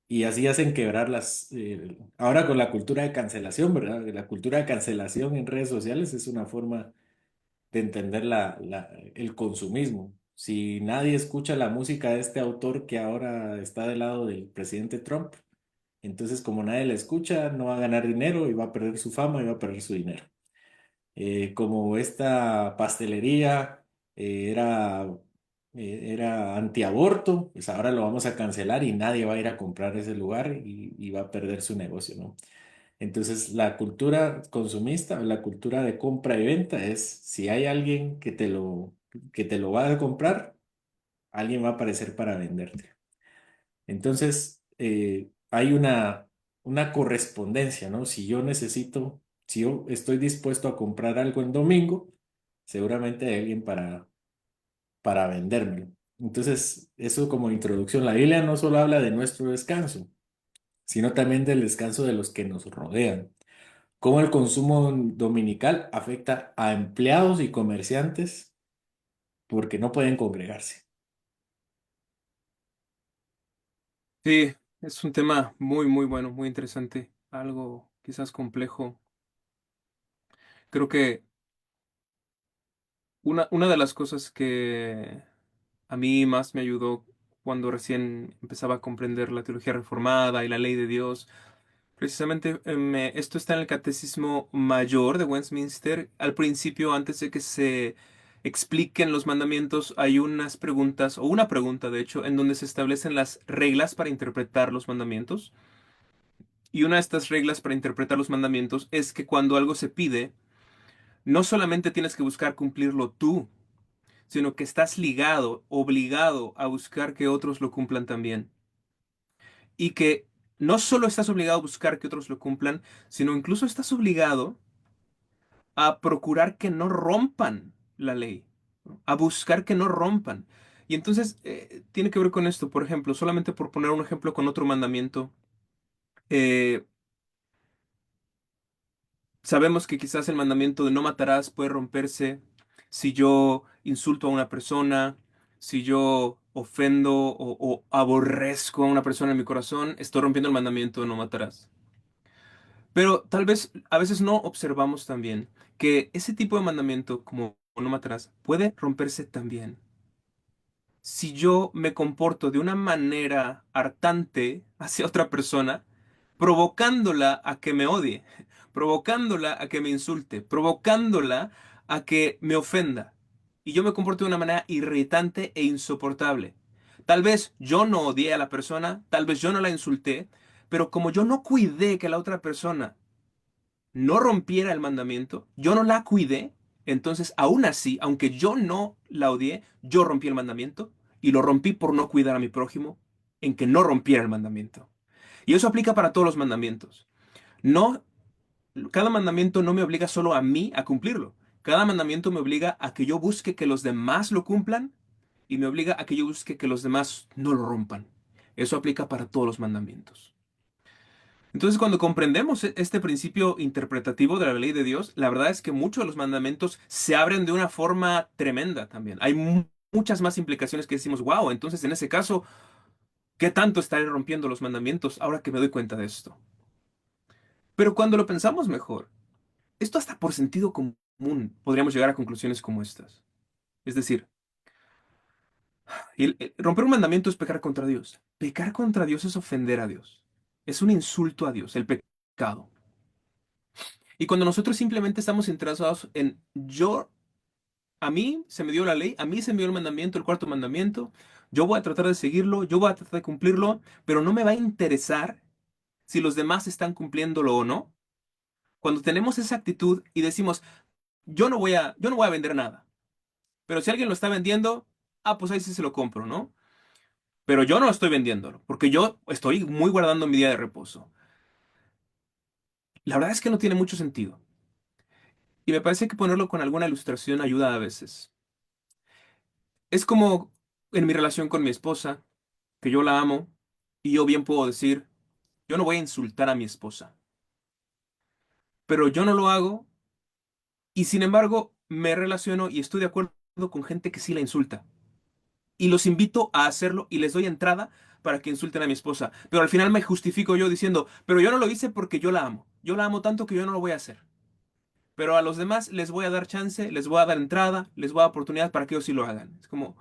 Y así hacen quebrar ahora con la cultura de cancelación, ¿verdad? La cultura de cancelación en redes sociales es una forma de entender el consumismo. Si nadie escucha la música de este autor que ahora está del lado del presidente Trump, entonces como nadie la escucha, no va a ganar dinero y va a perder su fama y va a perder su dinero. Como esta pastelería era antiaborto, pues ahora lo vamos a cancelar y nadie va a ir a comprar ese lugar y va a perder su negocio, ¿no? Entonces, la cultura consumista, o la cultura de compra y venta es, si hay alguien que te lo va a comprar, alguien va a aparecer para venderte. Entonces, hay una correspondencia, ¿no? Si yo estoy dispuesto a comprar algo en domingo, seguramente hay alguien para vendérmelo. Entonces, eso como introducción, la Biblia no solo habla de nuestro descanso, sino también del descanso de los que nos rodean. Cómo el consumo dominical afecta a empleados y comerciantes porque no pueden congregarse. Sí, es un tema muy, muy bueno, muy interesante. Algo quizás complejo. Creo que una de las cosas que a mí más me ayudó cuando recién empezaba a comprender la teología reformada y la ley de Dios, precisamente esto está en el Catecismo Mayor de Westminster. Al principio, antes de que se expliquen los mandamientos, hay unas preguntas, o una pregunta de hecho, en donde se establecen las reglas para interpretar los mandamientos. Y una de estas reglas para interpretar los mandamientos es que cuando algo se pide, no solamente tienes que buscar cumplirlo tú, sino que estás ligado, obligado a buscar que otros lo cumplan también. Y que no solo estás obligado a buscar que otros lo cumplan, sino incluso estás obligado a procurar que no rompan la ley, ¿no? A buscar que no rompan. Y entonces tiene que ver con esto, por ejemplo, solamente por poner un ejemplo con otro mandamiento, eh, sabemos que quizás el mandamiento de no matarás puede romperse si yo insulto a una persona, si yo ofendo o aborrezco a una persona en mi corazón, estoy rompiendo el mandamiento de no matarás. Pero tal vez a veces no observamos también que ese tipo de mandamiento, como no matarás, puede romperse también si yo me comporto de una manera hartante hacia otra persona, provocándola a que me odie, provocándola a que me insulte, provocándola a que me ofenda. Y yo me comporto de una manera irritante e insoportable. Tal vez yo no odié a la persona, tal vez yo no la insulté, pero como yo no cuidé que la otra persona no rompiera el mandamiento, yo no la cuidé, entonces aún así, aunque yo no la odié, yo rompí el mandamiento y lo rompí por no cuidar a mi prójimo en que no rompiera el mandamiento. Y eso aplica para todos los mandamientos. No, cada mandamiento no me obliga solo a mí a cumplirlo. Cada mandamiento me obliga a que yo busque que los demás lo cumplan y me obliga a que yo busque que los demás no lo rompan. Eso aplica para todos los mandamientos. Entonces, cuando comprendemos este principio interpretativo de la ley de Dios, la verdad es que muchos de los mandamientos se abren de una forma tremenda también. Hay muchas más implicaciones que decimos, wow, entonces en ese caso, ¿qué tanto estaré rompiendo los mandamientos ahora que me doy cuenta de esto? Pero cuando lo pensamos mejor, esto hasta por sentido común podríamos llegar a conclusiones como estas. Es decir, romper un mandamiento es pecar contra Dios. Pecar contra Dios es ofender a Dios. Es un insulto a Dios, el pecado. Y cuando nosotros simplemente estamos interesados en yo, a mí se me dio la ley, a mí se me dio el mandamiento, el cuarto mandamiento, yo voy a tratar de seguirlo, yo voy a tratar de cumplirlo, pero no me va a interesar si los demás están cumpliéndolo o no. Cuando tenemos esa actitud y decimos, yo no voy a vender nada, pero si alguien lo está vendiendo, pues ahí sí se lo compro, ¿no? Pero yo no estoy vendiéndolo, porque yo estoy muy guardando mi día de reposo. La verdad es que no tiene mucho sentido. Y me parece que ponerlo con alguna ilustración ayuda a veces. Es como en mi relación con mi esposa, que yo la amo, y yo bien puedo decir, yo no voy a insultar a mi esposa, pero yo no lo hago, y sin embargo me relaciono y estoy de acuerdo con gente que sí la insulta. Y los invito a hacerlo y les doy entrada para que insulten a mi esposa. Pero al final me justifico yo diciendo, pero yo no lo hice porque yo la amo. Yo la amo tanto que yo no lo voy a hacer. Pero a los demás les voy a dar chance, les voy a dar entrada, les voy a dar oportunidad para que ellos sí lo hagan. Es como,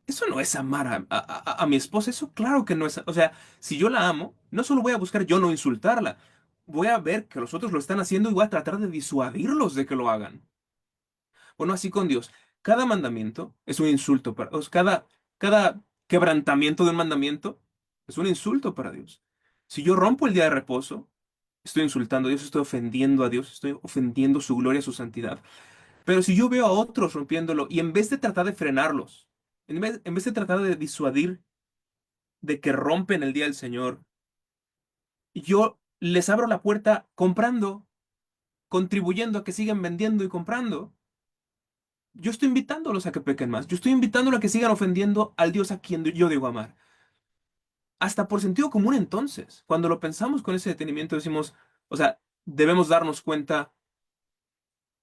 eso no es amar a mi esposa, eso claro que no es. O sea, si yo la amo, no solo voy a buscar yo no insultarla, voy a ver que los otros lo están haciendo y voy a tratar de disuadirlos de que lo hagan. Bueno, así con Dios. Cada mandamiento es un insulto para Dios. Cada quebrantamiento de un mandamiento es un insulto para Dios. Si yo rompo el día de reposo, estoy insultando a Dios, estoy ofendiendo a Dios, estoy ofendiendo su gloria, su santidad. Pero si yo veo a otros rompiéndolo y en vez de tratar de frenarlos, en vez de tratar de disuadir de que rompen el día del Señor, yo les abro la puerta comprando, contribuyendo a que sigan vendiendo y comprando. Yo estoy invitándolos a que pequen más. Yo estoy invitándolos a que sigan ofendiendo al Dios a quien yo digo amar. Hasta por sentido común entonces, cuando lo pensamos con ese detenimiento decimos, o sea, debemos darnos cuenta,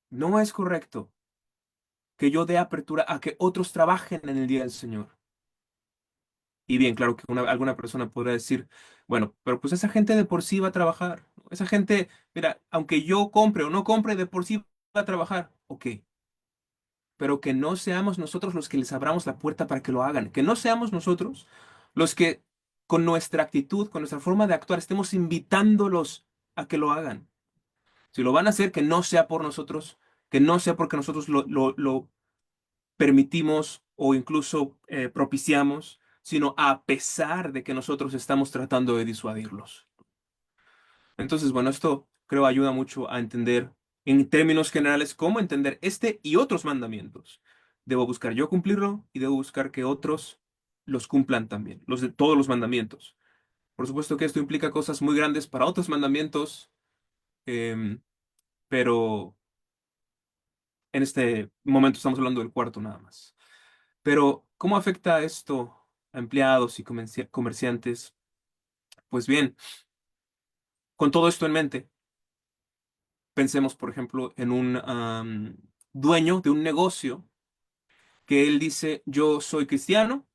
no es correcto que yo dé apertura a que otros trabajen en el día del Señor. Y bien, claro que alguna persona podrá decir, bueno, pero pues esa gente de por sí va a trabajar. Esa gente, mira, aunque yo compre o no compre, de por sí va a trabajar. Ok, pero que no seamos nosotros los que les abramos la puerta para que lo hagan. Que no seamos nosotros los que con nuestra actitud, con nuestra forma de actuar, estemos invitándolos a que lo hagan. Si lo van a hacer, que no sea por nosotros, que no sea porque nosotros lo permitimos o incluso propiciamos, sino a pesar de que nosotros estamos tratando de disuadirlos. Entonces, bueno, esto creo ayuda mucho a entender en términos generales cómo entender este y otros mandamientos. debo buscar yo cumplirlo y debo buscar que otros los cumplan también, los de todos los mandamientos. Por supuesto que esto implica cosas muy grandes para otros mandamientos, em, pero en este momento estamos hablando del cuarto nada más. Pero, ¿cómo afecta esto a empleados y comerciantes? Pues bien, con todo esto en mente, pensemos, por ejemplo, en un dueño de un negocio que él dice, yo soy cristiano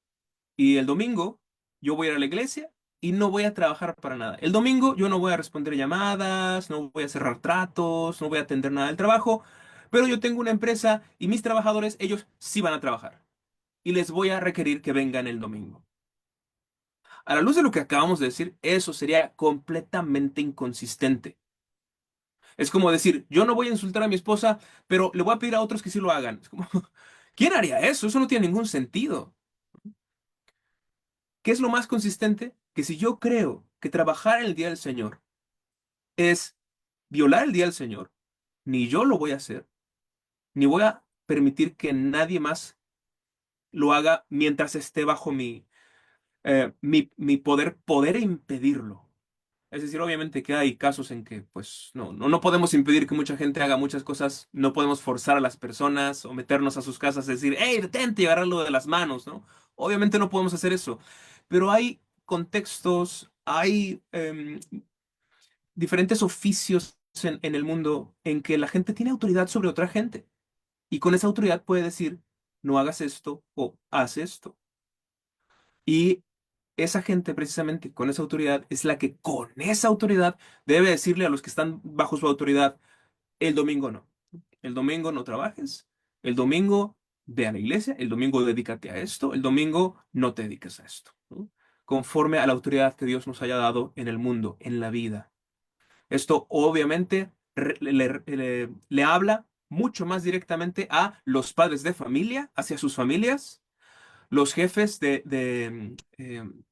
y el domingo yo voy a ir a la iglesia y no voy a trabajar para nada. El domingo yo no voy a responder llamadas, no voy a cerrar tratos, no voy a atender nada del trabajo, pero yo tengo una empresa y mis trabajadores, ellos sí van a trabajar y les voy a requerir que vengan el domingo. A la luz de lo que acabamos de decir, eso sería completamente inconsistente. Es como decir, yo no voy a insultar a mi esposa, pero le voy a pedir a otros que sí lo hagan. Es como, ¿quién haría eso? Eso no tiene ningún sentido. ¿Qué es lo más consistente? Que si yo creo que trabajar en el día del Señor es violar el día del Señor, ni yo lo voy a hacer, ni voy a permitir que nadie más lo haga mientras esté bajo mi poder impedirlo. Es decir, obviamente que hay casos en que, pues, no podemos impedir que mucha gente haga muchas cosas, no podemos forzar a las personas o meternos a sus casas y decir, hey, detente y agarrarlo de las manos, ¿no? Obviamente no podemos hacer eso, pero hay contextos, hay diferentes oficios en el mundo en que la gente tiene autoridad sobre otra gente y con esa autoridad puede decir, no hagas esto o haz esto. Y esa gente precisamente con esa autoridad es la que con esa autoridad debe decirle a los que están bajo su autoridad, el domingo no. El domingo no trabajes, el domingo ve a la iglesia, el domingo dedícate a esto, el domingo no te dediques a esto, ¿no? Conforme a la autoridad que Dios nos haya dado en el mundo, en la vida. Esto obviamente le habla mucho más directamente a los padres de familia, hacia sus familias, los jefes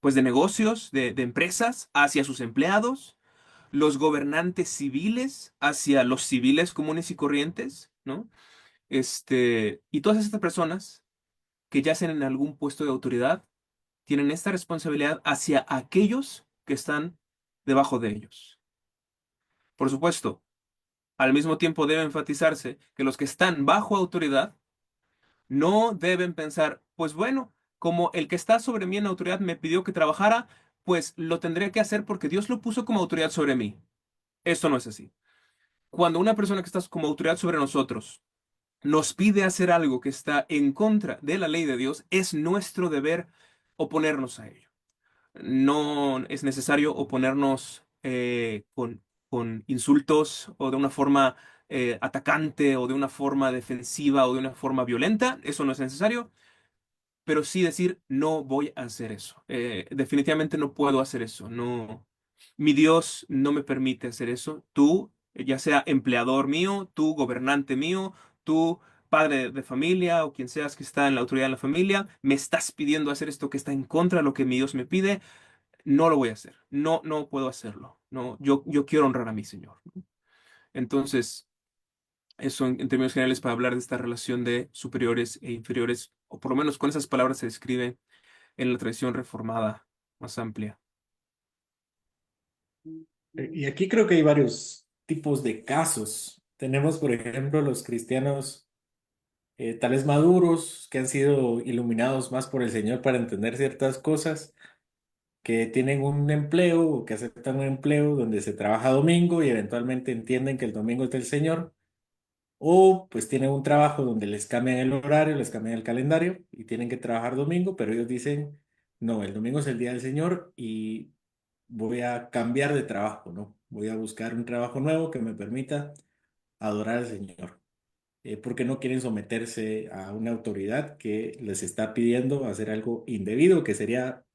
pues de negocios, de empresas, hacia sus empleados, los gobernantes civiles hacia los civiles comunes y corrientes, ¿no? Y todas estas personas que yacen en algún puesto de autoridad tienen esta responsabilidad hacia aquellos que están debajo de ellos. Por supuesto, al mismo tiempo debe enfatizarse que los que están bajo autoridad no deben pensar, pues bueno, como el que está sobre mí en autoridad me pidió que trabajara, pues lo tendré que hacer porque Dios lo puso como autoridad sobre mí. Esto no es así. Cuando una persona que está como autoridad sobre nosotros nos pide hacer algo que está en contra de la ley de Dios, es nuestro deber oponernos a ello. No es necesario oponernos con insultos o de una forma atacante o de una forma defensiva o de una forma violenta. Eso no es necesario, pero sí decir, no voy a hacer eso. Definitivamente no puedo hacer eso. No, mi Dios no me permite hacer eso. Tú, ya sea empleador mío, tú, gobernante mío, tú, padre de familia o quien seas que está en la autoridad de la familia, me estás pidiendo hacer esto que está en contra de lo que mi Dios me pide. No lo voy a hacer. No, no puedo hacerlo. No, yo quiero honrar a mi Señor. Entonces, eso en términos generales para hablar de esta relación de superiores e inferiores, o por lo menos con esas palabras se describe en la tradición reformada más amplia. Y aquí creo que hay varios tipos de casos. Tenemos, por ejemplo, los cristianos tales maduros que han sido iluminados más por el Señor para entender ciertas cosas, que tienen un empleo o que aceptan un empleo donde se trabaja domingo y eventualmente entienden que el domingo es del Señor, o pues tienen un trabajo donde les cambian el horario, les cambian el calendario y tienen que trabajar domingo, pero ellos dicen, no, el domingo es el día del Señor y voy a cambiar de trabajo, ¿no? Voy a buscar un trabajo nuevo que me permita adorar al Señor, porque no quieren someterse a una autoridad que les está pidiendo hacer algo indebido, que sería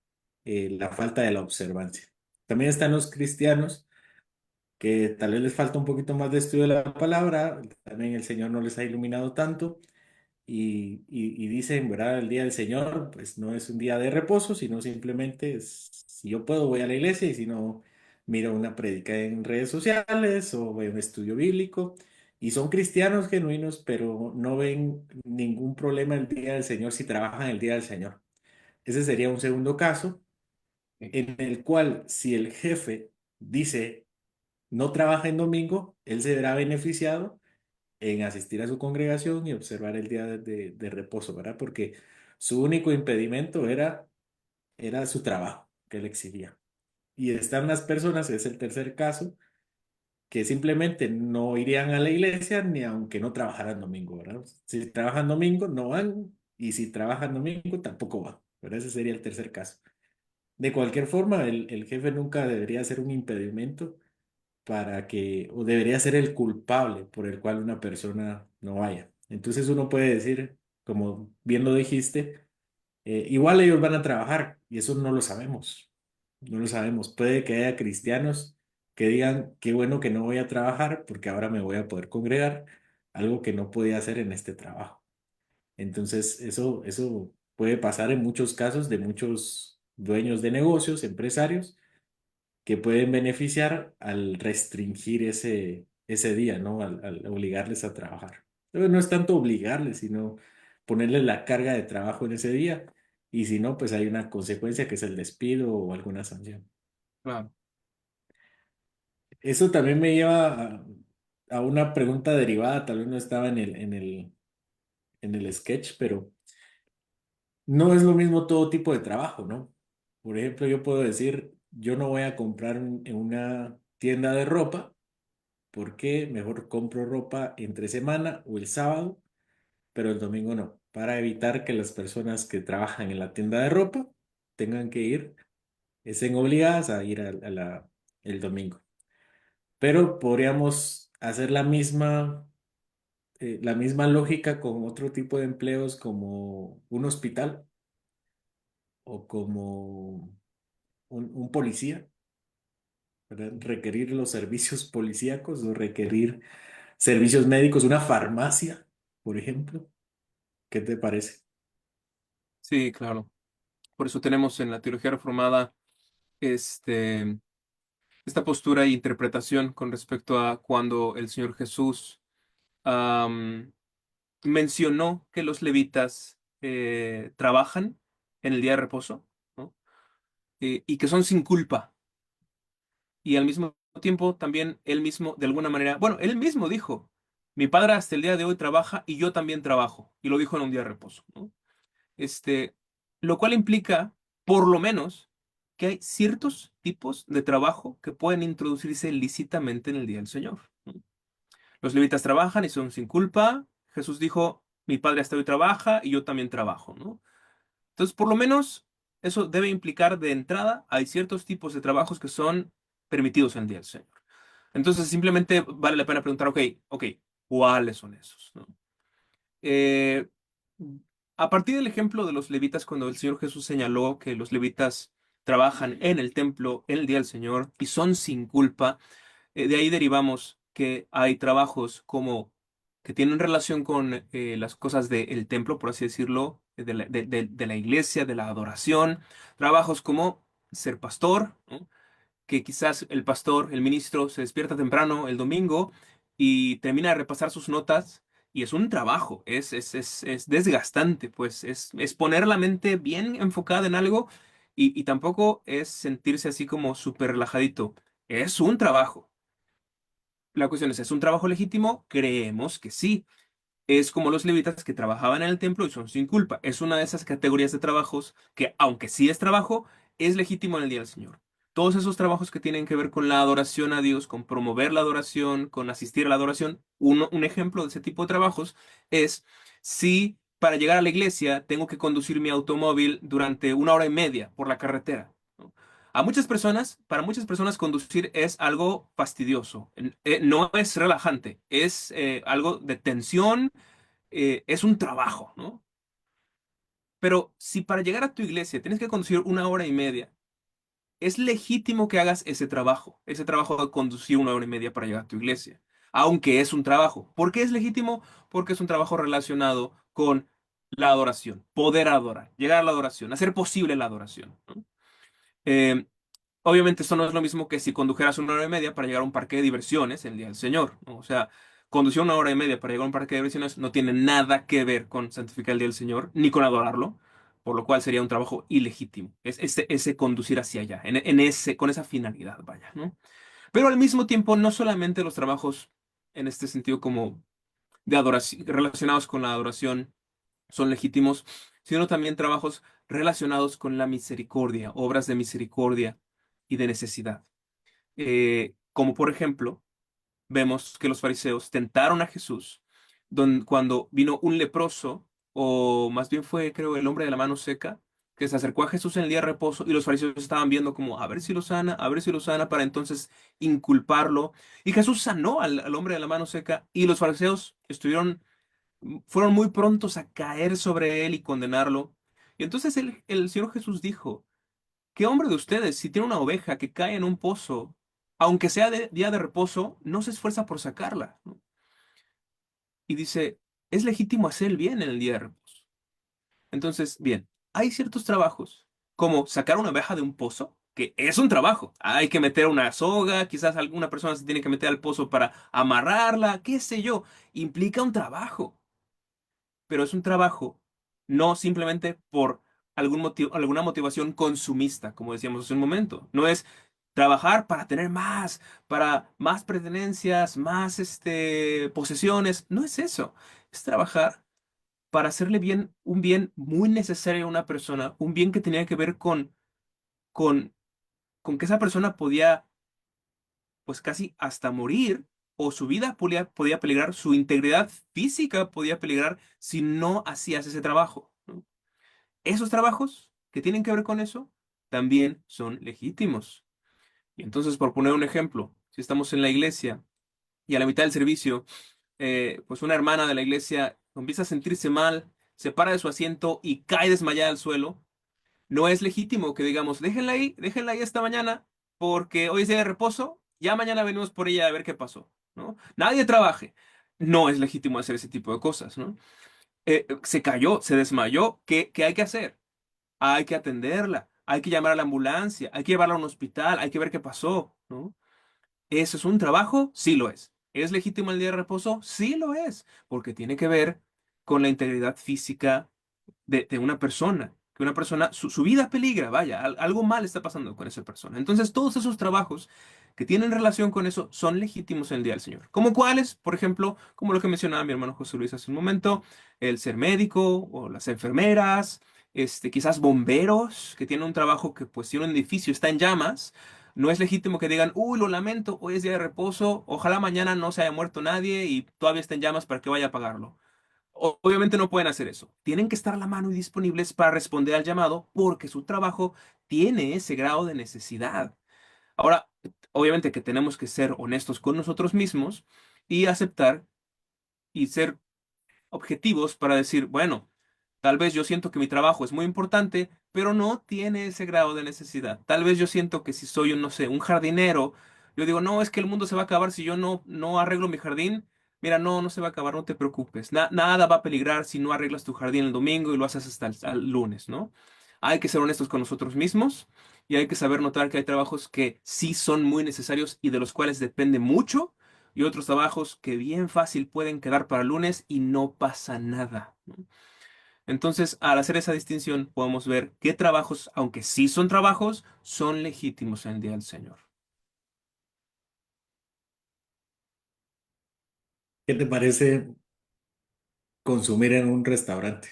la falta de la observancia. También están los cristianos que tal vez les falta un poquito más de estudio de la palabra, también el Señor no les ha iluminado tanto y dicen, ¿verdad? El día del Señor, pues no es un día de reposo, sino simplemente si yo puedo voy a la iglesia y si no, miro una prédica en redes sociales o voy a un estudio bíblico y son cristianos genuinos, pero no ven ningún problema el día del Señor si trabajan el día del Señor. Ese sería un segundo caso Sí, en el cual si el jefe dice no trabaja en domingo, él se verá beneficiado en asistir a su congregación y observar el día de reposo, ¿verdad? Porque su único impedimento era su trabajo que él exhibía. Y están las personas, es el tercer caso, que simplemente no irían a la iglesia ni aunque no trabajaran domingo, ¿verdad? Si trabajan domingo, no van, y si trabajan domingo, tampoco van, ¿verdad? Ese sería el tercer caso. De cualquier forma, el jefe nunca debería ser un impedimento para que, o debería ser el culpable por el cual una persona no vaya. Entonces uno puede decir, como bien lo dijiste, igual ellos van a trabajar y eso no lo sabemos. No lo sabemos. Puede que haya cristianos que digan, qué bueno que no voy a trabajar porque ahora me voy a poder congregar, algo que no podía hacer en este trabajo. Entonces, eso puede pasar en muchos casos de muchos dueños de negocios, empresarios, que pueden beneficiar al restringir ese día, ¿no? Al obligarles a trabajar. Entonces, no es tanto obligarles, sino ponerles la carga de trabajo en ese día. Y si no, pues hay una consecuencia que es el despido o alguna sanción. claro. Eso también me lleva a una pregunta derivada, tal vez no estaba en el sketch, pero no es lo mismo todo tipo de trabajo, ¿no? Por ejemplo, yo puedo decir, yo no voy a comprar en una tienda de ropa porque mejor compro ropa entre semana o el sábado, pero el domingo no, para evitar que las personas que trabajan en la tienda de ropa tengan que ir, estén obligadas a ir el domingo. Pero podríamos hacer la misma lógica con otro tipo de empleos como un hospital o como un policía, ¿verdad? Requerir los servicios policíacos o requerir servicios médicos, una farmacia, por ejemplo. ¿Qué te parece? Sí, claro. Por eso tenemos en la teología reformada este, esta postura e interpretación con respecto a cuando el Señor Jesús am, mencionó que los levitas trabajan en el día de reposo, ¿no? Y que son sin culpa. Y al mismo tiempo también él mismo, de alguna manera, bueno, él mismo dijo, mi padre hasta el día de hoy trabaja y yo también trabajo. Y lo dijo en un día de reposo, ¿no? Este, lo cual implica, por lo menos, que hay ciertos tipos de trabajo que pueden introducirse lícitamente en el día del Señor, ¿no? Los levitas trabajan y son sin culpa. Jesús dijo, mi padre hasta hoy trabaja y yo también trabajo, ¿no? Entonces, por lo menos, eso debe implicar de entrada, hay ciertos tipos de trabajos que son permitidos en el día del Señor. Entonces, simplemente vale la pena preguntar, ok, ¿cuáles son esos? ¿No? Eh, a partir del ejemplo de los levitas, cuando el Señor Jesús señaló que los levitas trabajan en el templo en el día del Señor y son sin culpa, de ahí derivamos que hay trabajos como que tienen relación con las cosas del templo, por así decirlo, de la iglesia, de la adoración, trabajos como ser pastor, ¿no? Que quizás el pastor, el ministro, se despierta temprano el domingo y termina de repasar sus notas. Y es un trabajo, es desgastante, pues es poner la mente bien enfocada en algo y tampoco es sentirse así como súper relajadito. Es un trabajo. La cuestión ¿es un trabajo legítimo? Creemos que sí. Es como los levitas que trabajaban en el templo y son sin culpa. Es una de esas categorías de trabajos que, aunque sí es trabajo, es legítimo en el día del Señor. Todos esos trabajos que tienen que ver con la adoración a Dios, con promover la adoración, con asistir a la adoración, un ejemplo de ese tipo de trabajos es si para llegar a la iglesia tengo que conducir mi automóvil durante 1 hora y media por la carretera, ¿no? Para muchas personas conducir es algo fastidioso, no es relajante, es algo de tensión, es un trabajo, ¿no? Pero si para llegar a tu iglesia tienes que conducir 1 hora y media, es legítimo que hagas ese trabajo de conducir 1 hora y media para llegar a tu iglesia, aunque es un trabajo. ¿Por qué es legítimo? Porque es un trabajo relacionado con la adoración, poder adorar, llegar a la adoración, hacer posible la adoración, ¿no? Eh, Obviamente eso no es lo mismo que si condujeras 1 hora y media para llegar a un parque de diversiones el día del Señor, ¿no? O sea, conducir 1 hora y media para llegar a un parque de diversiones no tiene nada que ver con santificar el día del Señor, ni con adorarlo, por lo cual sería un trabajo ilegítimo. Es ese conducir hacia allá, con esa finalidad, vaya, ¿no? Pero al mismo tiempo, no solamente los trabajos en este sentido como de adoración, relacionados con la adoración son legítimos, sino también trabajos relacionados con la misericordia, obras de misericordia y de necesidad. Como por ejemplo, vemos que los fariseos tentaron a Jesús cuando vino un leproso, o más bien fue, creo, el hombre de la mano seca, que se acercó a Jesús en el día de reposo y los fariseos estaban viendo como a ver si lo sana, a ver si lo sana, para entonces inculparlo. Y Jesús sanó al hombre de la mano seca y los fariseos fueron muy prontos a caer sobre él y condenarlo. Y entonces el Señor Jesús dijo, ¿qué hombre de ustedes, si tiene una oveja que cae en un pozo, aunque sea de día de reposo, no se esfuerza por sacarla? ¿No? Y dice, es legítimo hacer el bien en el día de reposo. Entonces, bien, hay ciertos trabajos, como sacar una oveja de un pozo, que es un trabajo. Hay que meter una soga, quizás alguna persona se tiene que meter al pozo para amarrarla, qué sé yo. Implica un trabajo, pero es un trabajo no simplemente por alguna motivación consumista, como decíamos hace un momento. No es trabajar para tener más, para más pertenencias, más posesiones. No es eso. Es trabajar para hacerle bien, un bien muy necesario a una persona, un bien que tenía que ver con, con que esa persona podía, pues casi hasta morir, o su vida podía peligrar, su integridad física podía peligrar si no hacías ese trabajo, ¿no? Esos trabajos que tienen que ver con eso también son legítimos. Y entonces, por poner un ejemplo, si estamos en la iglesia y a la mitad del servicio, pues una hermana de la iglesia empieza a sentirse mal, se para de su asiento y cae desmayada al suelo, no es legítimo que digamos, déjenla ahí esta mañana, porque hoy es día de reposo, ya mañana venimos por ella a ver qué pasó, ¿no? Nadie trabaje. No es legítimo hacer ese tipo de cosas, ¿no? Se cayó, se desmayó, ¿qué hay que hacer? Hay que atenderla, hay que llamar a la ambulancia, hay que llevarla a un hospital, hay que ver qué pasó, ¿no? ¿Eso es un trabajo? Sí lo es. ¿Es legítimo el día de reposo? Sí lo es, porque tiene que ver con la integridad física de una persona, que una persona, su vida peligra, vaya, algo mal está pasando con esa persona. Entonces, todos esos trabajos que tienen relación con eso son legítimos en el día del Señor. ¿Como cuáles? Por ejemplo, como lo que mencionaba mi hermano José Luis hace un momento, el ser médico o las enfermeras, quizás bomberos, que tienen un trabajo que, pues, si un edificio está en llamas, no es legítimo que digan, uy, lo lamento, hoy es día de reposo, ojalá mañana no se haya muerto nadie y todavía está en llamas para que vaya a apagarlo. Obviamente no pueden hacer eso. Tienen que estar a la mano y disponibles para responder al llamado porque su trabajo tiene ese grado de necesidad. Ahora, obviamente que tenemos que ser honestos con nosotros mismos y aceptar y ser objetivos para decir, bueno, tal vez yo siento que mi trabajo es muy importante, pero no tiene ese grado de necesidad. Tal vez yo siento que si soy un, no sé, un jardinero, yo digo, no, es que el mundo se va a acabar si yo no arreglo mi jardín. Mira, no se va a acabar, no te preocupes. Nada va a peligrar si no arreglas tu jardín el domingo y lo haces hasta el lunes, ¿no? Hay que ser honestos con nosotros mismos y hay que saber notar que hay trabajos que sí son muy necesarios y de los cuales depende mucho y otros trabajos que bien fácil pueden quedar para el lunes y no pasa nada, ¿no? Entonces, al hacer esa distinción, podemos ver qué trabajos, aunque sí son trabajos, son legítimos en el día del Señor. ¿Qué te parece consumir en un restaurante?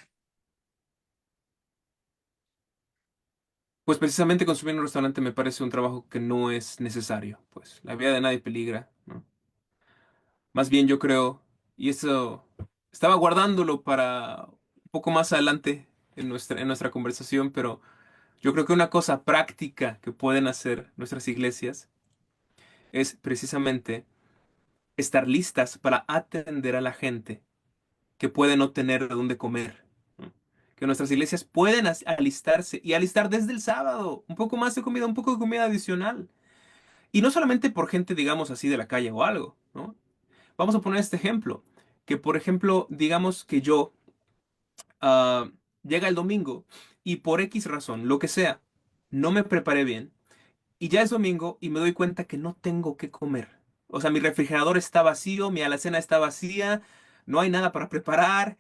Pues precisamente consumir en un restaurante me parece un trabajo que no es necesario, pues la vida de nadie peligra, ¿no? Más bien yo creo, y eso estaba guardándolo para un poco más adelante en nuestra conversación, pero yo creo que una cosa práctica que pueden hacer nuestras iglesias es precisamente estar listas para atender a la gente que puede no tener dónde comer, ¿no? Que nuestras iglesias pueden alistarse y alistar desde el sábado un poco más de comida, un poco de comida adicional. Y no solamente por gente, digamos así, de la calle o algo, ¿no? Vamos a poner este ejemplo, que por ejemplo, digamos que yo ah, llega el domingo y por X razón, lo que sea, no me preparé bien y ya es domingo y me doy cuenta que no tengo que comer. O sea, mi refrigerador está vacío, mi alacena está vacía, no hay nada para preparar,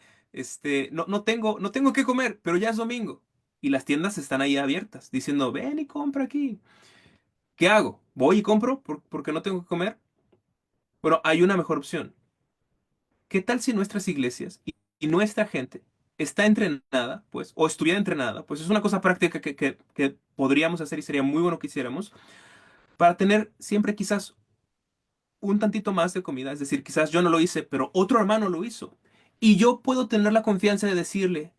no tengo qué comer, pero ya es domingo. Y las tiendas están ahí abiertas, diciendo, ven y compra aquí. ¿Qué hago? ¿Voy y compro porque no tengo que comer? Bueno, hay una mejor opción. ¿Qué tal si nuestras iglesias y nuestra gente está entrenada, pues, o estuviera entrenada? Pues es una cosa práctica que podríamos hacer y sería muy bueno que hiciéramos para tener siempre quizás un tantito más de comida. Es decir, quizás yo no lo hice, pero otro hermano lo hizo. Y yo puedo tener la confianza de decirle,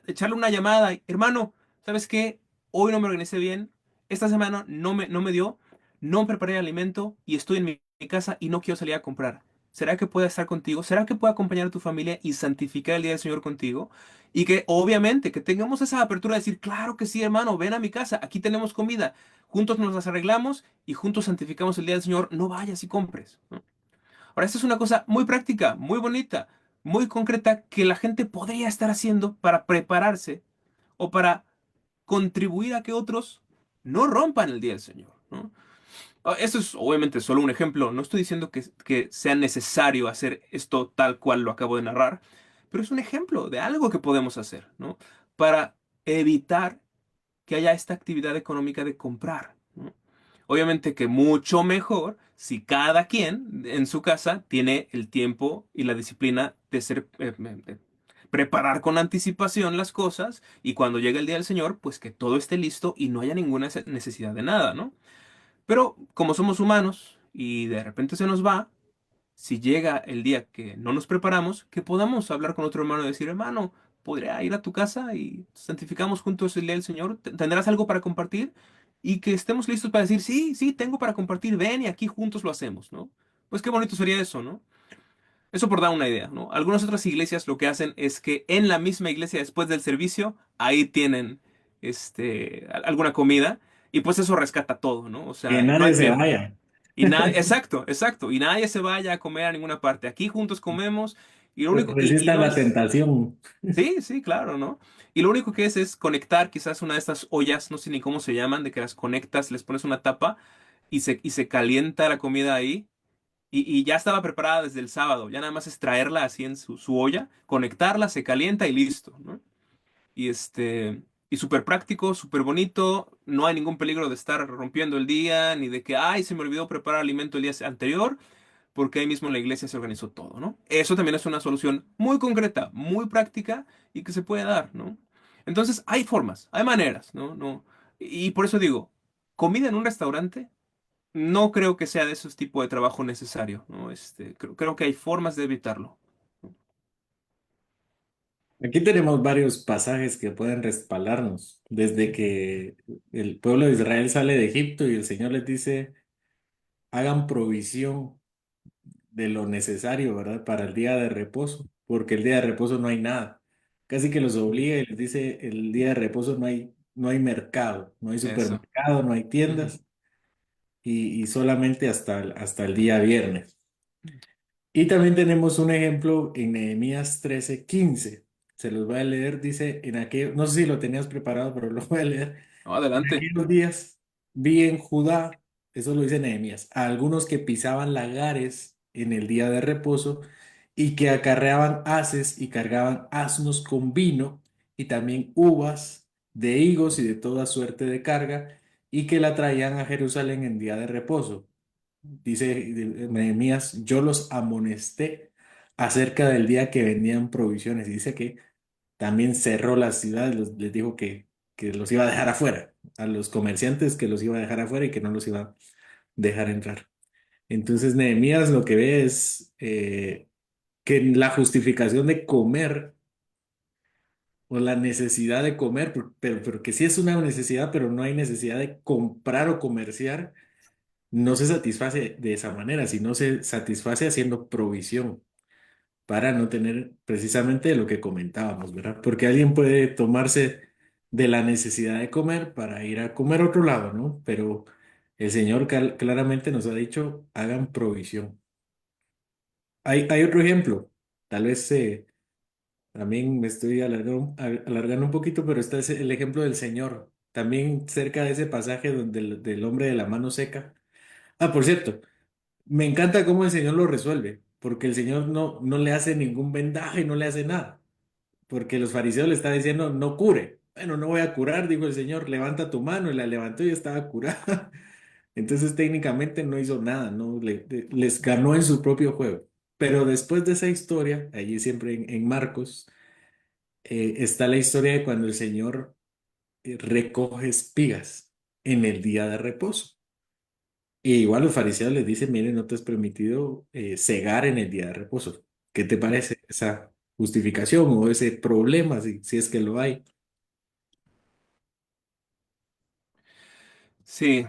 echarle una llamada, hermano, ¿sabes qué? Hoy no me organicé bien, esta semana no me dio, no preparé el alimento y estoy en mi casa y no quiero salir a comprar. ¿Será que pueda estar contigo? ¿Será que pueda acompañar a tu familia y santificar el día del Señor contigo? Y que obviamente que tengamos esa apertura de decir, claro que sí, hermano, ven a mi casa, aquí tenemos comida, juntos nos las arreglamos y juntos santificamos el día del Señor, no vayas y compres, ¿no? Ahora, esta es una cosa muy práctica, muy bonita, muy concreta que la gente podría estar haciendo para prepararse o para contribuir a que otros no rompan el día del Señor, ¿no? Esto es obviamente solo un ejemplo, no estoy diciendo que sea necesario hacer esto tal cual lo acabo de narrar, pero es un ejemplo de algo que podemos hacer, ¿no? Para evitar que haya esta actividad económica de comprar, ¿no? Obviamente que mucho mejor si cada quien en su casa tiene el tiempo y la disciplina de preparar con anticipación las cosas y cuando llegue el día del Señor, pues que todo esté listo y no haya ninguna necesidad de nada, ¿no? Pero como somos humanos y de repente se nos va, si llega el día que no nos preparamos, que podamos hablar con otro hermano y decir, hermano, ¿podría ir a tu casa y santificamos juntos el día del Señor? ¿Tendrás algo para compartir? Y que estemos listos para decir, sí, sí, tengo para compartir, ven y aquí juntos lo hacemos, ¿no? Pues qué bonito sería eso, ¿no? Eso por dar una idea, ¿no? Algunas otras iglesias lo que hacen es que en la misma iglesia, después del servicio, ahí tienen, alguna comida y pues eso rescata todo, ¿no? O Que sea, no hay nadie se pierde. vaya. Y nadie, exacto, exacto. Y nadie se vaya a comer a ninguna parte. Aquí juntos comemos y lo único, y Resistan no la es, tentación. sí, sí, claro, ¿no? Y lo único que es conectar quizás una de estas ollas, no sé ni cómo se llaman, de que las conectas, les pones una tapa y se calienta la comida ahí. Y ya estaba preparada desde el sábado. Ya nada más es traerla así en su olla, conectarla, se calienta y listo, ¿no? Y y súper práctico, súper bonito. No hay ningún peligro de estar rompiendo el día, ni de que, ay, se me olvidó preparar alimento el día anterior porque ahí mismo en la iglesia se organizó todo, ¿no? Eso también es una solución muy concreta, muy práctica y que se puede dar, ¿no? Entonces, hay formas, hay maneras, ¿no? No, y por eso digo, comida en un restaurante, no creo que sea de esos tipos de trabajo necesario, ¿no? Creo que hay formas de evitarlo. Aquí tenemos varios pasajes que pueden respaldarnos. Desde que el pueblo de Israel sale de Egipto y el Señor les dice, hagan provisión de lo necesario, ¿verdad? Para el día de reposo, porque el día de reposo no hay nada. Casi que los obliga y les dice, el día de reposo no hay mercado, no hay Eso. supermercado, no hay Ujú. tiendas y solamente hasta el día viernes. Y también tenemos un ejemplo en Nehemías 13:15. Se los voy a leer, dice, en aquel, no sé si lo tenías preparado, pero lo voy a leer. No, En adelante. aquellos días vi en Judá, eso lo dice Nehemías, a algunos que pisaban lagares en el día de reposo y que acarreaban haces y cargaban asnos con vino y también uvas de higos y de toda suerte de carga y que la traían a Jerusalén en día de reposo. Dice Nehemías, yo los amonesté acerca del día que vendían provisiones. Y dice que también cerró las ciudades, les dijo que los iba a dejar afuera, a los comerciantes que los iba a dejar afuera y que no los iba a dejar entrar. Entonces Nehemías lo que ve es que la justificación de comer o la necesidad de comer, pero que sí es una necesidad, pero no hay necesidad de comprar o comerciar, no se satisface de esa manera, sino se satisface haciendo provisión para no tener precisamente lo que comentábamos, ¿verdad? Porque alguien puede tomarse de la necesidad de comer para ir a comer a otro lado, ¿no? Pero el Señor claramente nos ha dicho, hagan provisión. Hay otro ejemplo, tal vez también me estoy alargando un poquito, pero este es el ejemplo del Señor. También cerca de ese pasaje donde del hombre de la mano seca. Ah, por cierto. Me encanta cómo el Señor lo resuelve, porque el Señor no le hace ningún vendaje, no le hace nada, porque los fariseos le están diciendo, no cure. Bueno, no voy a curar, dijo el Señor, levanta tu mano, y la levantó y estaba curada. Entonces técnicamente no hizo nada, no les ganó en su propio juego. Pero después de esa historia, allí siempre en Marcos, está la historia de cuando el Señor recoge espigas en el día de reposo. Y igual los fariseos les dicen, miren, no te es permitido cegar en el día de reposo. ¿Qué te parece esa justificación o ese problema, si es que lo hay? Sí,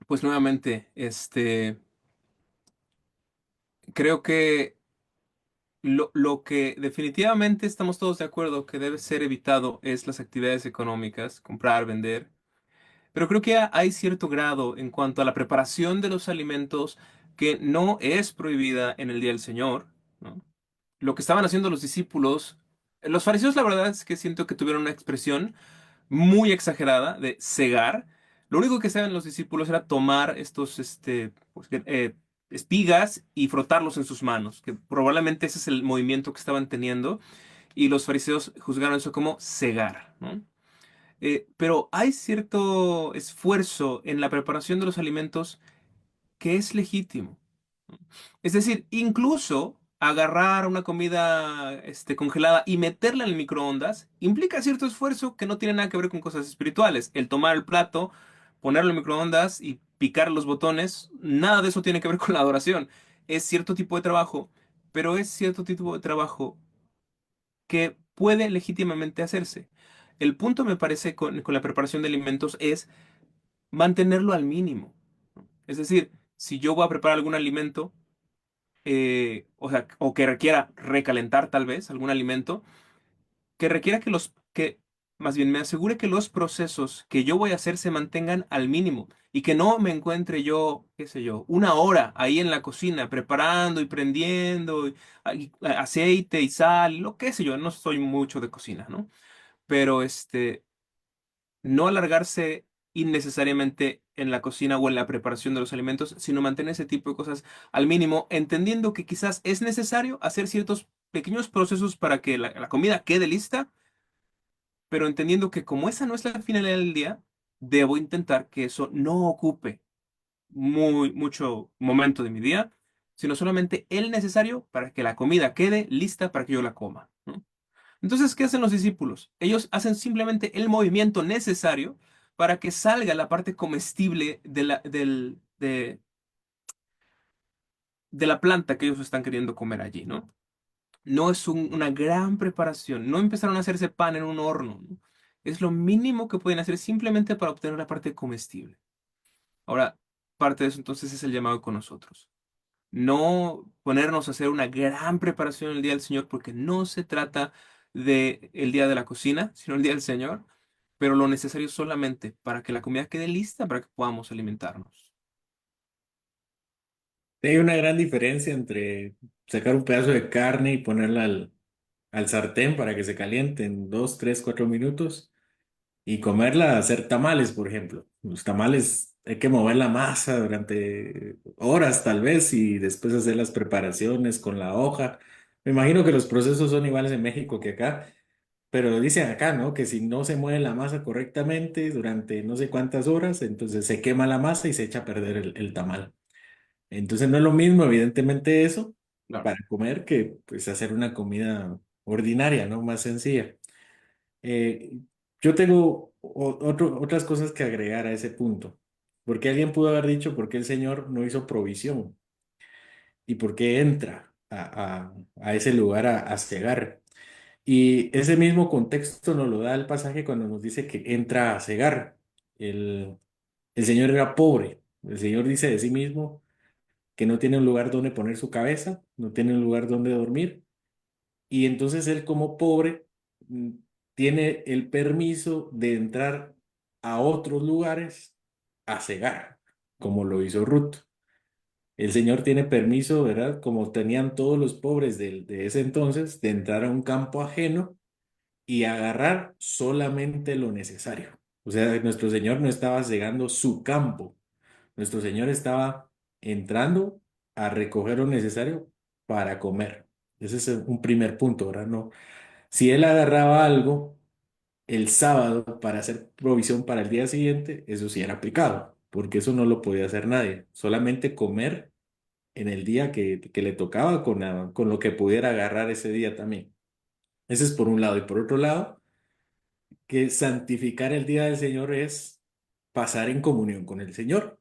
pues nuevamente, creo que lo que definitivamente estamos todos de acuerdo que debe ser evitado es las actividades económicas, comprar, vender. Pero creo que hay cierto grado en cuanto a la preparación de los alimentos que no es prohibida en el día del Señor, ¿no? Lo que estaban haciendo los discípulos, los fariseos, la verdad es que siento que tuvieron una expresión muy exagerada de cegar. Lo único que hacían los discípulos era tomar estos, espigas y frotarlos en sus manos, que probablemente ese es el movimiento que estaban teniendo, y los fariseos juzgaron eso como cegar, ¿no? Pero hay cierto esfuerzo en la preparación de los alimentos que es legítimo. Es decir, incluso agarrar una comida congelada y meterla en el microondas implica cierto esfuerzo que no tiene nada que ver con cosas espirituales. El tomar el plato, ponerlo en el microondas y picar los botones, nada de eso tiene que ver con la adoración. Es cierto tipo de trabajo, pero es cierto tipo de trabajo que puede legítimamente hacerse. El punto, me parece, con la preparación de alimentos es mantenerlo al mínimo. Es decir, si yo voy a preparar algún alimento, o sea, o que requiera recalentar tal vez algún alimento, que requiera más bien me asegure que los procesos que yo voy a hacer se mantengan al mínimo y que no me encuentre yo, qué sé yo, una hora ahí en la cocina preparando y prendiendo aceite y sal, lo que sé yo, no soy mucho de cocina, ¿no? Pero no alargarse innecesariamente en la cocina o en la preparación de los alimentos, sino mantener ese tipo de cosas al mínimo, entendiendo que quizás es necesario hacer ciertos pequeños procesos para que la comida quede lista, pero entendiendo que como esa no es la finalidad del día, debo intentar que eso no ocupe mucho momento de mi día, sino solamente el necesario para que la comida quede lista para que yo la coma, ¿no? Entonces, ¿qué hacen los discípulos? Ellos hacen simplemente el movimiento necesario para que salga la parte comestible de la planta que ellos están queriendo comer allí, ¿no? No es una gran preparación. No empezaron a hacerse pan en un horno, ¿no? Es lo mínimo que pueden hacer simplemente para obtener la parte comestible. Ahora, parte de eso entonces es el llamado con nosotros. No ponernos a hacer una gran preparación el día del Señor, porque no se trata de el día de la cocina, sino el día del Señor, pero lo necesario solamente para que la comida quede lista para que podamos alimentarnos. Hay una gran diferencia entre sacar un pedazo de carne y ponerla al sartén para que se caliente en 2, 3, 4 minutos y comerla, hacer tamales, por ejemplo. Los tamales hay que mover la masa durante horas tal vez y después hacer las preparaciones con la hoja. Me imagino que los procesos son iguales en México que acá, pero dicen acá, ¿no? Que si no se mueve la masa correctamente durante no sé cuántas horas, entonces se quema la masa y se echa a perder el tamal. Entonces no es lo mismo, evidentemente, eso Claro. para comer que pues hacer una comida ordinaria, ¿no? Más sencilla. Eh, yo tengo otras cosas que agregar a ese punto. Porque alguien pudo haber dicho por qué el Señor no hizo provisión y por qué entra a ese lugar a cegar. Y ese mismo contexto nos lo da el pasaje cuando nos dice que entra a cegar. El, el Señor era pobre. El Señor dice de sí mismo que no tiene un lugar donde poner su cabeza, no tiene un lugar donde dormir. Y entonces él como pobre mm, tiene el permiso de entrar a otros lugares a cegar, como lo hizo Ruth. El Señor tiene permiso, ¿verdad? Como tenían todos los pobres de ese entonces, de entrar a un campo ajeno y agarrar solamente lo necesario. O sea, nuestro Señor no estaba cegando su campo, nuestro Señor estaba entrando a recoger lo necesario para comer. Ese es un primer punto, ¿verdad? No, si él agarraba algo el sábado para hacer provisión para el día siguiente, eso sí era pecado, porque eso no lo podía hacer nadie. Solamente comer en el día que le tocaba con lo que pudiera agarrar ese día también. Ese es por un lado. Y por otro lado, que santificar el día del Señor es pasar en comunión con el Señor.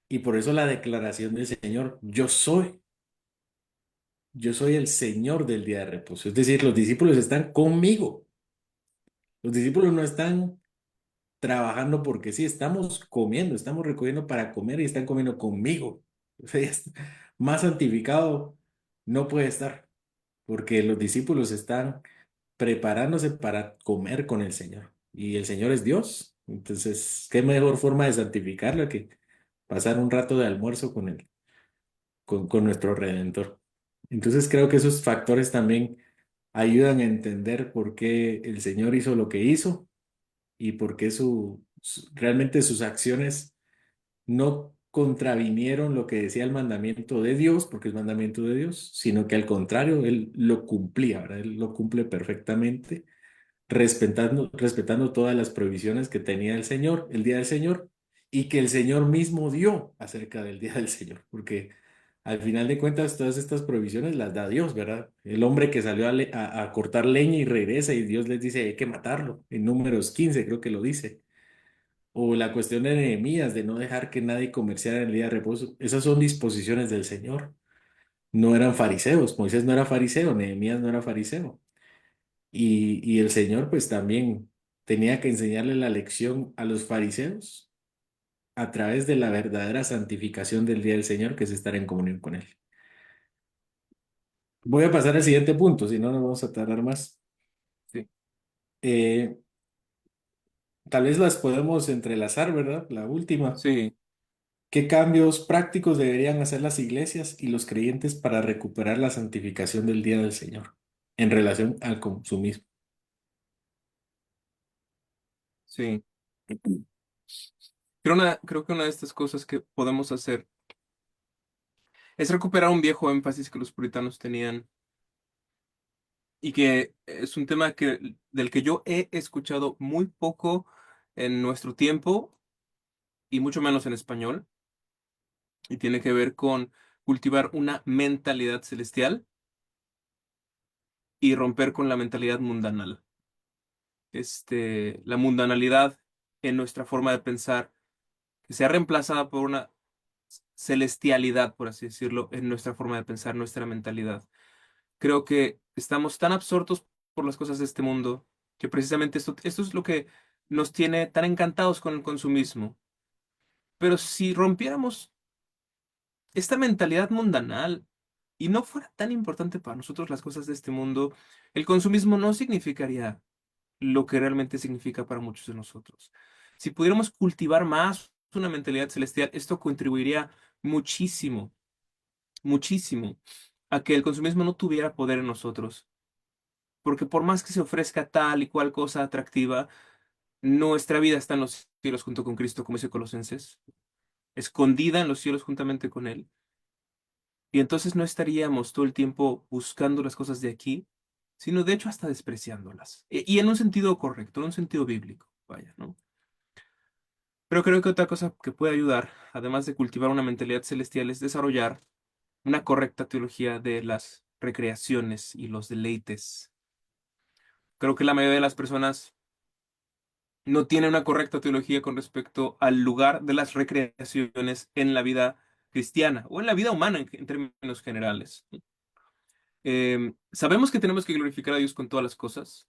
Y por eso la declaración del Señor, yo soy el Señor del día de reposo. Es decir, los discípulos están conmigo. Los discípulos no están trabajando porque sí, estamos comiendo, estamos recogiendo para comer y están comiendo conmigo. O sea, más santificado no puede estar, porque los discípulos están preparándose para comer con el Señor. Y el Señor es Dios. Entonces, ¿qué mejor forma de santificarlo que pasar un rato de almuerzo con él, con nuestro Redentor? Entonces, creo que esos factores también ayudan a entender por qué el Señor hizo lo que hizo y por qué realmente sus acciones no contravinieron lo que decía el mandamiento de Dios, porque es mandamiento de Dios, sino que al contrario, Él lo cumplía, ¿verdad? Él lo cumple perfectamente, respetando todas las prohibiciones que tenía el Señor, el día del Señor, y que el Señor mismo dio acerca del día del Señor, porque al final de cuentas todas estas prohibiciones las da Dios, ¿verdad? El hombre que salió a cortar leña y regresa y Dios les dice hay que matarlo, en Números 15 creo que lo dice. O la cuestión de Nehemías, de no dejar que nadie comerciara en el día de reposo. Esas son disposiciones del Señor. No eran fariseos. Moisés no era fariseo, Nehemías no era fariseo. Y el Señor pues también tenía que enseñarle la lección a los fariseos a través de la verdadera santificación del día del Señor, que es estar en comunión con Él. Voy a pasar al siguiente punto, si no nos vamos a tardar más. Sí, Eh, Tal vez las podemos entrelazar, ¿verdad? La última. sí, ¿Qué cambios prácticos deberían hacer las iglesias y los creyentes para recuperar la santificación del día del Señor en relación al consumismo? sí. Creo que una de estas cosas que podemos hacer es recuperar un viejo énfasis que los puritanos tenían y que es un tema del que yo he escuchado muy poco en nuestro tiempo y mucho menos en español, y tiene que ver con cultivar una mentalidad celestial y romper con la mentalidad mundanal. La mundanalidad en nuestra forma de pensar, que sea reemplazada por una celestialidad, por así decirlo, en nuestra forma de pensar, nuestra mentalidad. Creo que estamos tan absortos por las cosas de este mundo que precisamente esto es lo que nos tiene tan encantados con el consumismo. Pero si rompiéramos esta mentalidad mundanal y no fuera tan importante para nosotros las cosas de este mundo, el consumismo no significaría lo que realmente significa para muchos de nosotros. Si pudiéramos cultivar más una mentalidad celestial, esto contribuiría muchísimo, muchísimo a que el consumismo no tuviera poder en nosotros. Porque por más que se ofrezca tal y cual cosa atractiva, nuestra vida está en los cielos junto con Cristo, como dice Colosenses, escondida en los cielos juntamente con Él. Y entonces no estaríamos todo el tiempo buscando las cosas de aquí, sino de hecho hasta despreciándolas. Y en un sentido correcto, en un sentido bíblico, vaya, ¿no? Pero creo que otra cosa que puede ayudar, además de cultivar una mentalidad celestial, es desarrollar una correcta teología de las recreaciones y los deleites. Creo que la mayoría de las personas no tiene una correcta teología con respecto al lugar de las recreaciones en la vida cristiana o en la vida humana en términos generales. Sabemos que tenemos que glorificar a Dios con todas las cosas,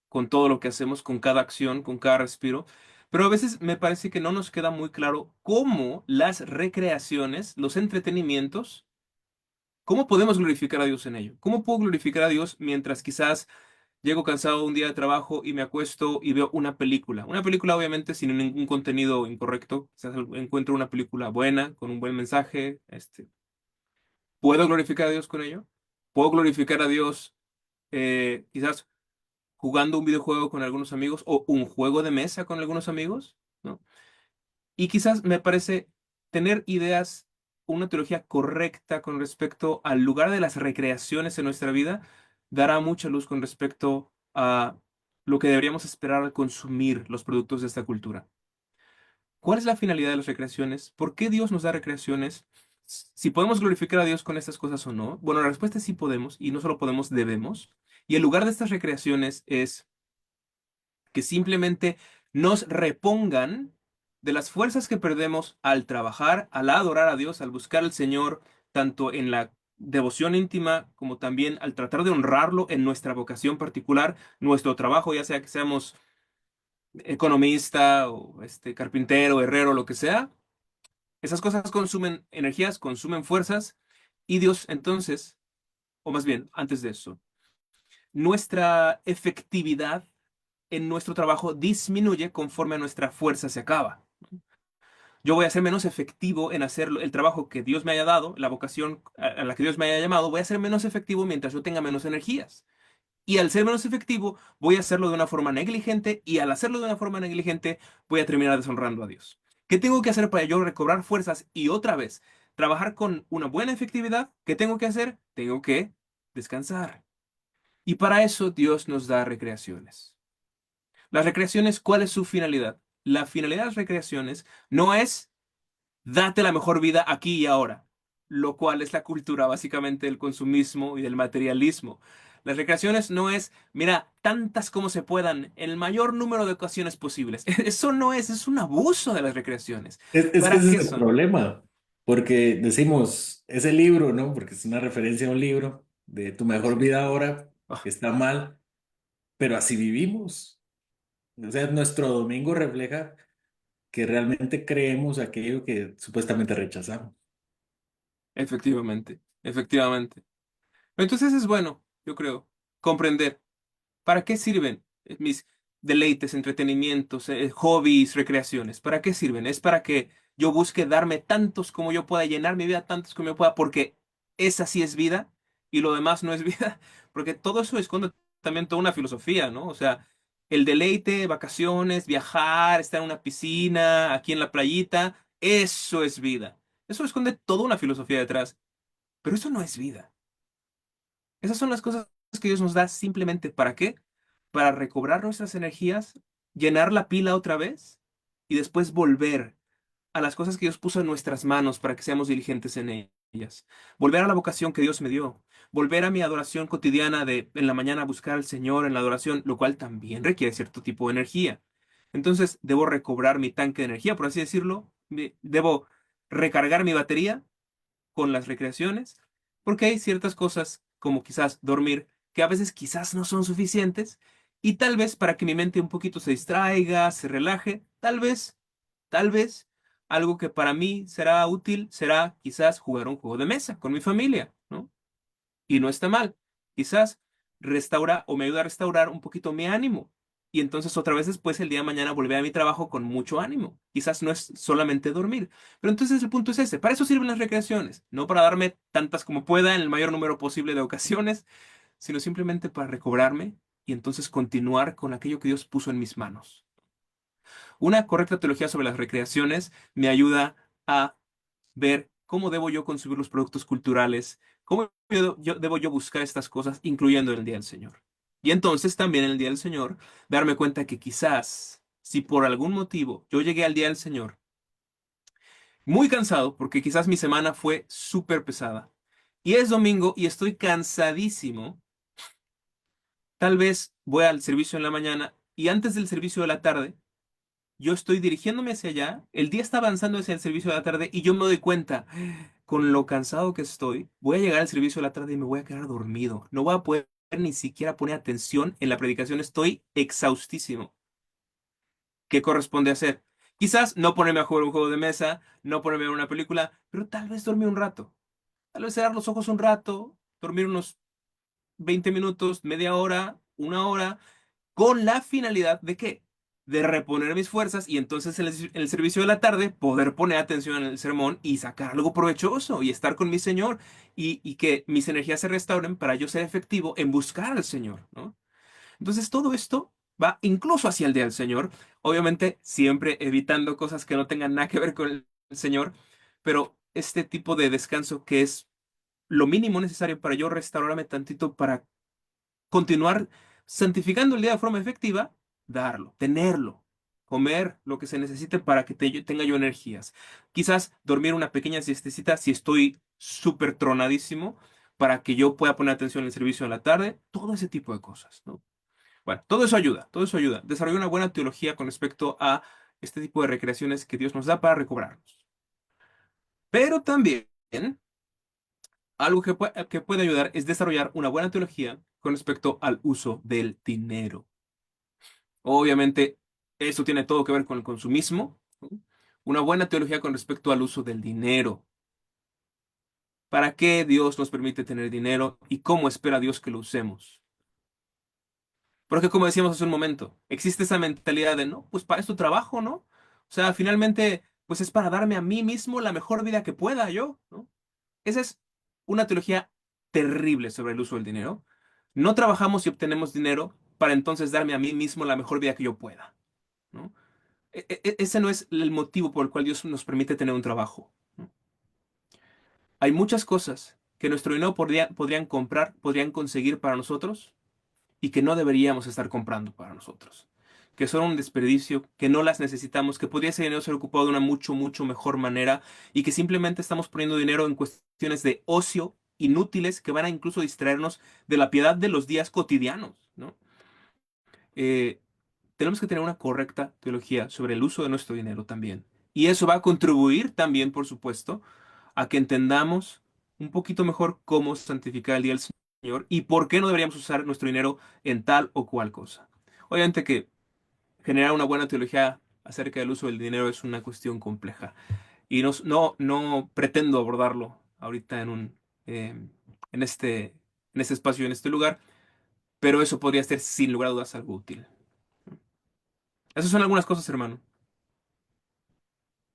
con todo lo que hacemos, con cada acción, con cada respiro, pero a veces me parece que no nos queda muy claro cómo las recreaciones, los entretenimientos, cómo podemos glorificar a Dios en ello. ¿Cómo puedo glorificar a Dios mientras quizás llego cansado un día de trabajo y me acuesto y veo una película? Una película obviamente sin ningún contenido incorrecto. Quizás encuentro una película buena, con un buen mensaje. ¿Puedo glorificar a Dios con ello? ¿Puedo glorificar a Dios quizás jugando un videojuego con algunos amigos o un juego de mesa con algunos amigos? ¿No? Y quizás me parece tener ideas una teología correcta con respecto al lugar de las recreaciones en nuestra vida dará mucha luz con respecto a lo que deberíamos esperar al consumir los productos de esta cultura. ¿Cuál es la finalidad de las recreaciones? ¿Por qué Dios nos da recreaciones? Si podemos glorificar a Dios con estas cosas o no. Bueno, la respuesta es sí podemos, y no solo podemos, debemos. Y el lugar de estas recreaciones es que simplemente nos repongan de las fuerzas que perdemos al trabajar, al adorar a Dios, al buscar al Señor, tanto en la devoción íntima como también al tratar de honrarlo en nuestra vocación particular, nuestro trabajo, ya sea que seamos economista o carpintero, herrero, lo que sea. Esas cosas consumen energías, consumen fuerzas y Dios entonces, o más bien antes de eso, nuestra efectividad en nuestro trabajo disminuye conforme nuestra fuerza se acaba. Yo voy a ser menos efectivo en hacer el trabajo que Dios me haya dado, la vocación a la que Dios me haya llamado, voy a ser menos efectivo mientras yo tenga menos energías. Y al ser menos efectivo, voy a hacerlo de una forma negligente y al hacerlo de una forma negligente, voy a terminar deshonrando a Dios. ¿Qué tengo que hacer para yo recobrar fuerzas y otra vez trabajar con una buena efectividad? ¿Qué tengo que hacer? Tengo que descansar. Y para eso Dios nos da recreaciones. Las recreaciones, ¿cuál es su finalidad? La finalidad de las recreaciones no es date la mejor vida aquí y ahora, lo cual es la cultura básicamente del consumismo y del materialismo. Las recreaciones no es, mira, tantas como se puedan, en el mayor número de ocasiones posibles. Eso no es un abuso de las recreaciones. Es que ¿Para ese es qué el son? problema, porque decimos, ese libro, ¿no? Porque es una referencia a un libro de Tu mejor Sí. vida ahora, Ah, que está mal, pero así vivimos. O sea, nuestro domingo refleja que realmente creemos aquello que supuestamente rechazamos. efectivamente, efectivamente. Entonces es bueno, yo creo, comprender. ¿Para qué sirven mis deleites, entretenimientos, hobbies, recreaciones? ¿Para qué sirven? Es para que yo busque darme tantos como yo pueda, llenar mi vida tantos como yo pueda, porque esa sí es vida y lo demás no es vida, porque todo eso esconde también toda una filosofía, ¿no? O sea, el deleite, vacaciones, viajar, estar en una piscina, aquí en la playita, eso es vida. Eso esconde toda una filosofía detrás, pero eso no es vida. Esas son las cosas que Dios nos da simplemente ¿para qué? Para recobrar nuestras energías, llenar la pila otra vez y después volver a las cosas que Dios puso en nuestras manos para que seamos diligentes en ellas. Volver a la vocación que Dios me dio. Volver a mi adoración cotidiana de en la mañana buscar al Señor en la adoración, lo cual también requiere cierto tipo de energía. Entonces, debo recobrar mi tanque de energía, por así decirlo. Debo recargar mi batería con las recreaciones, porque hay ciertas cosas, como quizás dormir, que a veces quizás no son suficientes, y tal vez para que mi mente un poquito se distraiga, se relaje, tal vez, algo que para mí será útil será quizás jugar un juego de mesa con mi familia, ¿no? Y no está mal. Quizás restaura o me ayuda a restaurar un poquito mi ánimo. Y entonces otra vez después el día de mañana volver a mi trabajo con mucho ánimo. Quizás no es solamente dormir. Pero entonces el punto es ese. Para eso sirven las recreaciones. No para darme tantas como pueda en el mayor número posible de ocasiones, sino simplemente para recobrarme y entonces continuar con aquello que Dios puso en mis manos. Una correcta teología sobre las recreaciones me ayuda a ver cómo debo yo consumir los productos culturales, cómo debo yo buscar estas cosas, incluyendo el Día del Señor. Y entonces también en el Día del Señor, darme cuenta que quizás, si por algún motivo yo llegué al Día del Señor muy cansado, porque quizás mi semana fue súper pesada, y es domingo y estoy cansadísimo, tal vez voy al servicio en la mañana y antes del servicio de la tarde, yo estoy dirigiéndome hacia allá, el día está avanzando hacia el servicio de la tarde y yo me doy cuenta, con lo cansado que estoy, voy a llegar al servicio de la tarde y me voy a quedar dormido. No voy a poder ni siquiera poner atención en la predicación, estoy exhaustísimo. ¿Qué corresponde hacer? Quizás no ponerme a jugar un juego de mesa, no ponerme a ver una película, pero tal vez dormir un rato. Tal vez cerrar los ojos un rato, dormir unos 20 minutos, media hora, una hora, con la finalidad de qué? De reponer mis fuerzas y entonces en el servicio de la tarde poder poner atención en el sermón y sacar algo provechoso y estar con mi Señor y que mis energías se restauren para yo ser efectivo en buscar al Señor, ¿no? Entonces todo esto va incluso hacia el día del Señor, obviamente siempre evitando cosas que no tengan nada que ver con el Señor, pero este tipo de descanso que es lo mínimo necesario para yo restaurarme tantito para continuar santificando el día de forma efectiva, darlo, tenerlo, comer lo que se necesite para que tenga yo energías. Quizás dormir una pequeña siestecita si estoy súper tronadísimo para que yo pueda poner atención en el servicio en la tarde, todo ese tipo de cosas, ¿no? Bueno, todo eso ayuda, todo eso ayuda. Desarrollar una buena teología con respecto a este tipo de recreaciones que Dios nos da para recobrarnos. Pero también algo que puede ayudar es desarrollar una buena teología con respecto al uso del dinero. Obviamente, eso tiene todo que ver con el consumismo, ¿no? Una buena teología con respecto al uso del dinero. ¿Para qué Dios nos permite tener dinero y cómo espera Dios que lo usemos? Porque como decíamos hace un momento, existe esa mentalidad de, no, pues para esto trabajo, ¿no? O sea, finalmente, pues es para darme a mí mismo la mejor vida que pueda yo, ¿no? Esa es una teología terrible sobre el uso del dinero. No trabajamos y obtenemos dinero para entonces darme a mí mismo la mejor vida que yo pueda, ¿no? Ese no es el motivo por el cual Dios nos permite tener un trabajo, ¿no? Hay muchas cosas que nuestro dinero podrían comprar, podrían conseguir para nosotros y que no deberíamos estar comprando para nosotros, que son un desperdicio, que no las necesitamos, que podría ese dinero ser ocupado de una mucho, mucho mejor manera y que simplemente estamos poniendo dinero en cuestiones de ocio inútiles que van a incluso distraernos de la piedad de los días cotidianos, ¿no? Eh, tenemos que tener una correcta teología sobre el uso de nuestro dinero también. Y eso va a contribuir también, por supuesto, a que entendamos un poquito mejor cómo santificar el día del Señor y por qué no deberíamos usar nuestro dinero en tal o cual cosa. Obviamente que generar una buena teología acerca del uso del dinero es una cuestión compleja y no pretendo abordarlo ahorita en en este espacio, en este lugar, pero eso podría ser sin lugar a dudas algo útil. Esas son algunas cosas, hermano.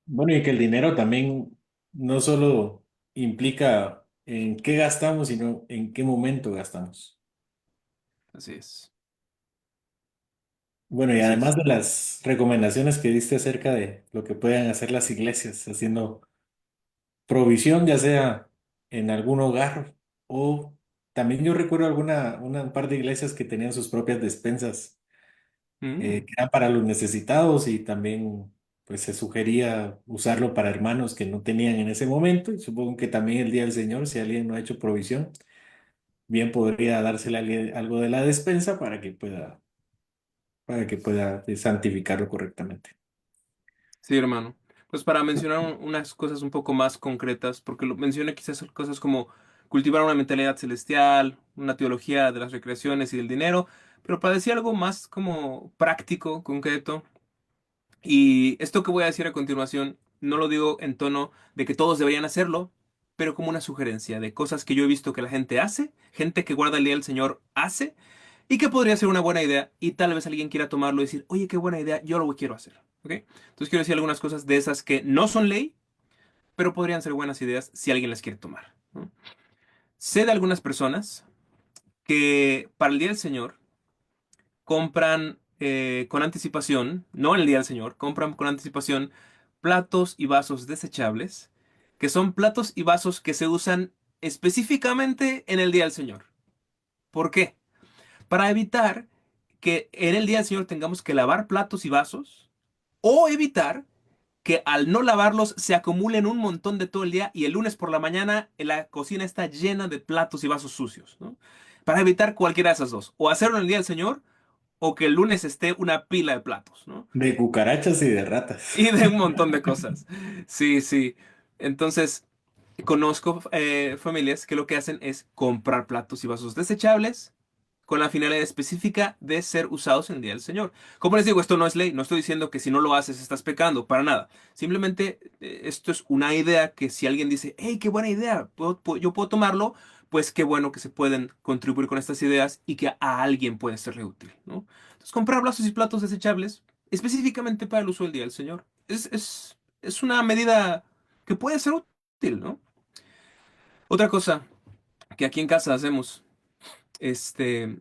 Bueno, y que el dinero también no solo implica en qué gastamos, sino en qué momento gastamos. Así es. Bueno, y Así es. además de las recomendaciones que diste acerca de lo que pueden hacer las iglesias, haciendo provisión, ya sea en algún hogar o también yo recuerdo un par de iglesias que tenían sus propias despensas Mm, que eran para los necesitados y también pues se sugería usarlo para hermanos que no tenían en ese momento y supongo que también el día del Señor, si alguien no ha hecho provisión, bien podría dársele a alguien algo de la despensa para que pueda santificarlo correctamente. sí, hermano. Pues para mencionar unas cosas un poco más concretas, porque lo mencioné quizás cosas como cultivar una mentalidad celestial, una teología de las recreaciones y del dinero, pero para decir algo más como práctico, concreto, y esto que voy a decir a continuación, no lo digo en tono de que todos deberían hacerlo, pero como una sugerencia de cosas que yo he visto que la gente hace, gente que guarda el día del Señor hace, y que podría ser una buena idea, y tal vez alguien quiera tomarlo y decir, oye, qué buena idea, yo lo quiero hacer. ¿Ok? Entonces quiero decir algunas cosas de esas que no son ley, pero podrían ser buenas ideas si alguien las quiere tomar, ¿no? Sé de algunas personas que para el día del Señor compran con anticipación, no en el día del Señor, compran con anticipación platos y vasos desechables, que son platos y vasos que se usan específicamente en el día del Señor. ¿Por qué? Para evitar que en el día del Señor tengamos que lavar platos y vasos o evitar que al no lavarlos se acumulen un montón de todo el día y el lunes por la mañana la cocina está llena de platos y vasos sucios, ¿no? Para evitar cualquiera de esas dos, o hacerlo en el día del Señor o que el lunes esté una pila de platos, ¿no? De cucarachas y de ratas. Y de un montón de cosas. Sí, sí. Entonces, conozco familias que lo que hacen es comprar platos y vasos desechables con la finalidad específica de ser usados en el Día del Señor. Como les digo, esto no es ley, no estoy diciendo que si no lo haces estás pecando, para nada. Simplemente esto es una idea que si alguien dice, hey, qué buena idea, yo puedo tomarlo, pues qué bueno que se pueden contribuir con estas ideas y que a alguien puede serle útil, ¿no? Entonces, comprar vasos y platos desechables específicamente para el uso del Día del Señor. Es una medida que puede ser útil, ¿no? Otra cosa que aquí en casa hacemos, este,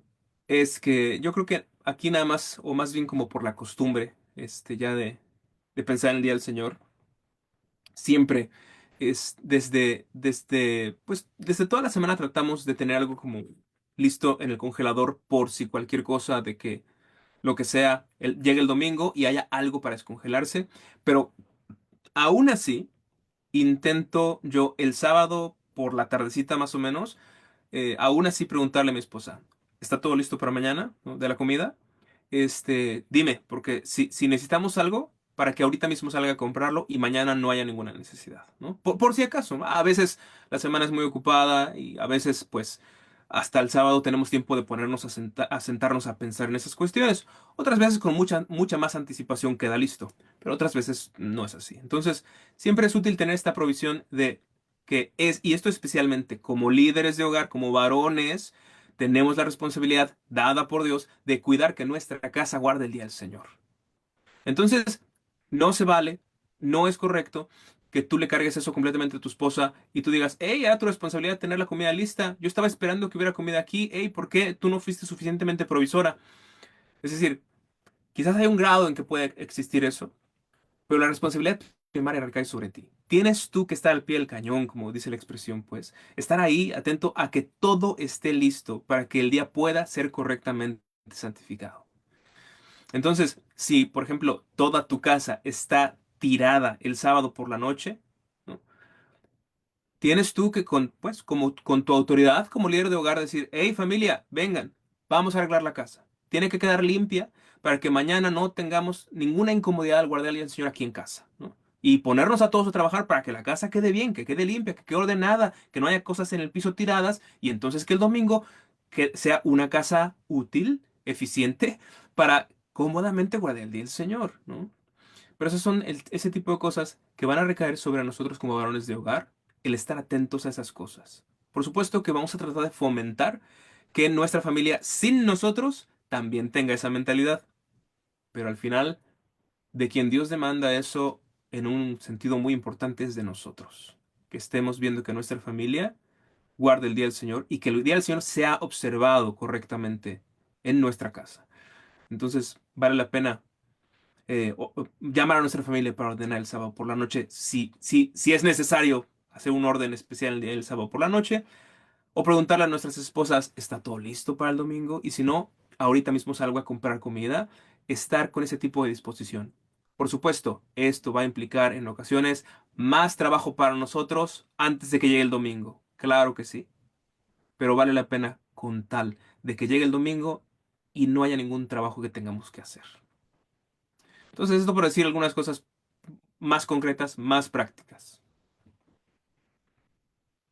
es que yo creo que aquí nada más, o más bien como por la costumbre, ya de pensar en el Día del Señor, siempre. es desde toda la semana tratamos de tener algo como listo en el congelador por si cualquier cosa de que lo que sea, llegue el domingo y haya algo para descongelarse. Pero aún así, intento yo el sábado por la tardecita más o menos, aún así preguntarle a mi esposa, ¿está todo listo para mañana, ¿no? De la comida? Dime, porque si necesitamos algo, para que ahorita mismo salga a comprarlo y mañana no haya ninguna necesidad, ¿no? Por si acaso, ¿no? A veces la semana es muy ocupada y a veces, pues, hasta el sábado tenemos tiempo de ponernos a sentarnos a pensar en esas cuestiones. Otras veces con mucha más anticipación queda listo, pero otras veces no es así. Entonces, siempre es útil tener esta provisión de y esto especialmente como líderes de hogar, como varones, tenemos la responsabilidad dada por Dios de cuidar que nuestra casa guarde el día del Señor. Entonces, no se vale, no es correcto que tú le cargues eso completamente a tu esposa y tú digas, hey, era tu responsabilidad tener la comida lista. Yo estaba esperando que hubiera comida aquí. Hey, ¿por qué tú no fuiste suficientemente provisora? Es decir, quizás hay un grado en que puede existir eso, pero la responsabilidad primaria recae sobre ti. Tienes tú que estar al pie del cañón, como dice la expresión, pues. Estar ahí atento a que todo esté listo para que el día pueda ser correctamente santificado. Entonces, si, por ejemplo, toda tu casa está tirada el sábado por la noche, ¿no? Tienes tú que, como con tu autoridad como líder de hogar, decir, hey familia, vengan, vamos a arreglar la casa. Tiene que quedar limpia para que mañana no tengamos ninguna incomodidad al guardar al Señor aquí en casa, ¿no? Y ponernos a todos a trabajar para que la casa quede bien, que quede limpia, que quede ordenada, que no haya cosas en el piso tiradas y entonces que el domingo que sea una casa útil, eficiente, para cómodamente guardar el día del Señor, ¿no? Pero esos son ese tipo de cosas que van a recaer sobre nosotros como varones de hogar, el estar atentos a esas cosas. Por supuesto que vamos a tratar de fomentar que nuestra familia sin nosotros también tenga esa mentalidad, pero al final, de quien Dios demanda eso en un sentido muy importante es de nosotros. Que estemos viendo que nuestra familia guarde el día del Señor y que el día del Señor sea observado correctamente en nuestra casa. Entonces, vale la pena o llamar a nuestra familia para ordenar el sábado por la noche, si es necesario hacer un orden especial el día del sábado por la noche, o preguntarle a nuestras esposas, ¿está todo listo para el domingo? Y si no, ahorita mismo salgo a comprar comida, estar con ese tipo de disposición. Por supuesto, esto va a implicar en ocasiones más trabajo para nosotros antes de que llegue el domingo. Claro que sí, pero vale la pena con tal de que llegue el domingo y no haya ningún trabajo que tengamos que hacer. Entonces, esto por decir algunas cosas más concretas, más prácticas.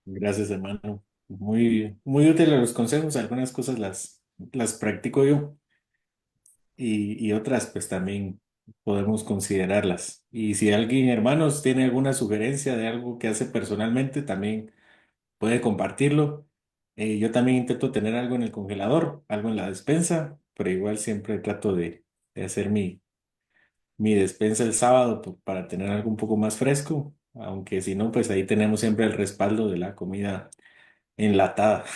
Gracias, hermano. Muy, muy útiles los consejos. Algunas cosas las practico yo y otras pues también podemos considerarlas. Y si alguien, hermanos, tiene alguna sugerencia de algo que hace personalmente, también puede compartirlo. Yo también intento tener algo en el congelador, algo en la despensa, pero igual siempre trato de hacer mi despensa el sábado para tener algo un poco más fresco, aunque si no, pues ahí tenemos siempre el respaldo de la comida enlatada.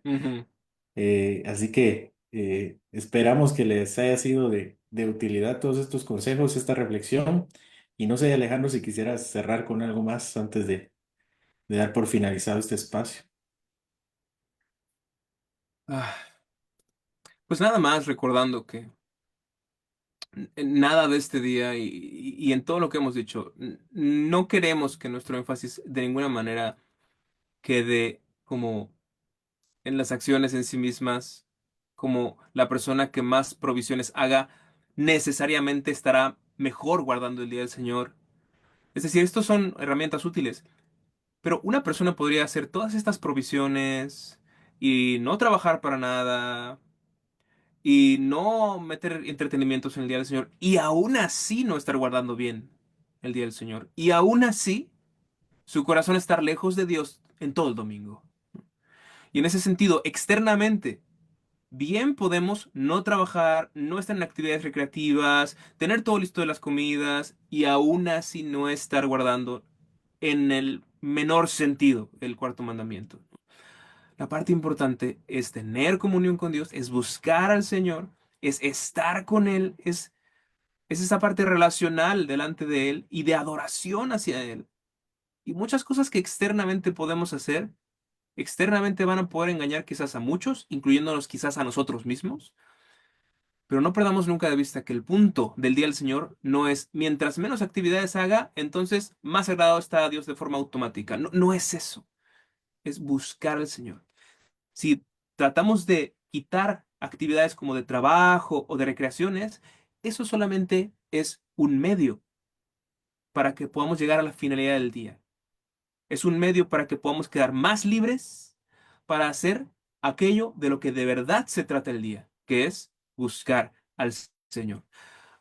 Ujú. Así que esperamos que les haya sido de utilidad todos estos consejos, esta reflexión. Y no sé, Alejandro, si quisieras cerrar con algo más antes de dar por finalizado este espacio. Ah, pues nada más recordando que nada de este día y en todo lo que hemos dicho, no queremos que nuestro énfasis de ninguna manera quede como en las acciones en sí mismas, como la persona que más provisiones haga necesariamente estará mejor guardando el día del Señor. Es decir, estos son herramientas útiles, pero una persona podría hacer todas estas provisiones y no trabajar para nada y no meter entretenimientos en el día del Señor y aún así no estar guardando bien el día del Señor y aún así su corazón estar lejos de Dios en todo el domingo. Y en ese sentido, externamente, bien podemos no trabajar, no estar en actividades recreativas, tener todo listo de las comidas y aún así no estar guardando en el menor sentido el cuarto mandamiento. La parte importante es tener comunión con Dios, es buscar al Señor, es estar con Él, es esa parte relacional delante de Él y de adoración hacia Él. Y muchas cosas que externamente podemos hacer, externamente van a poder engañar quizás a muchos, incluyéndonos quizás a nosotros mismos, pero no perdamos nunca de vista que el punto del día del Señor no es mientras menos actividades haga, entonces más agradado está a Dios de forma automática. No, no es eso, es buscar al Señor. Si tratamos de quitar actividades como de trabajo o de recreaciones, eso solamente es un medio para que podamos llegar a la finalidad del día. Es un medio para que podamos quedar más libres para hacer aquello de lo que de verdad se trata el día, que es buscar al Señor.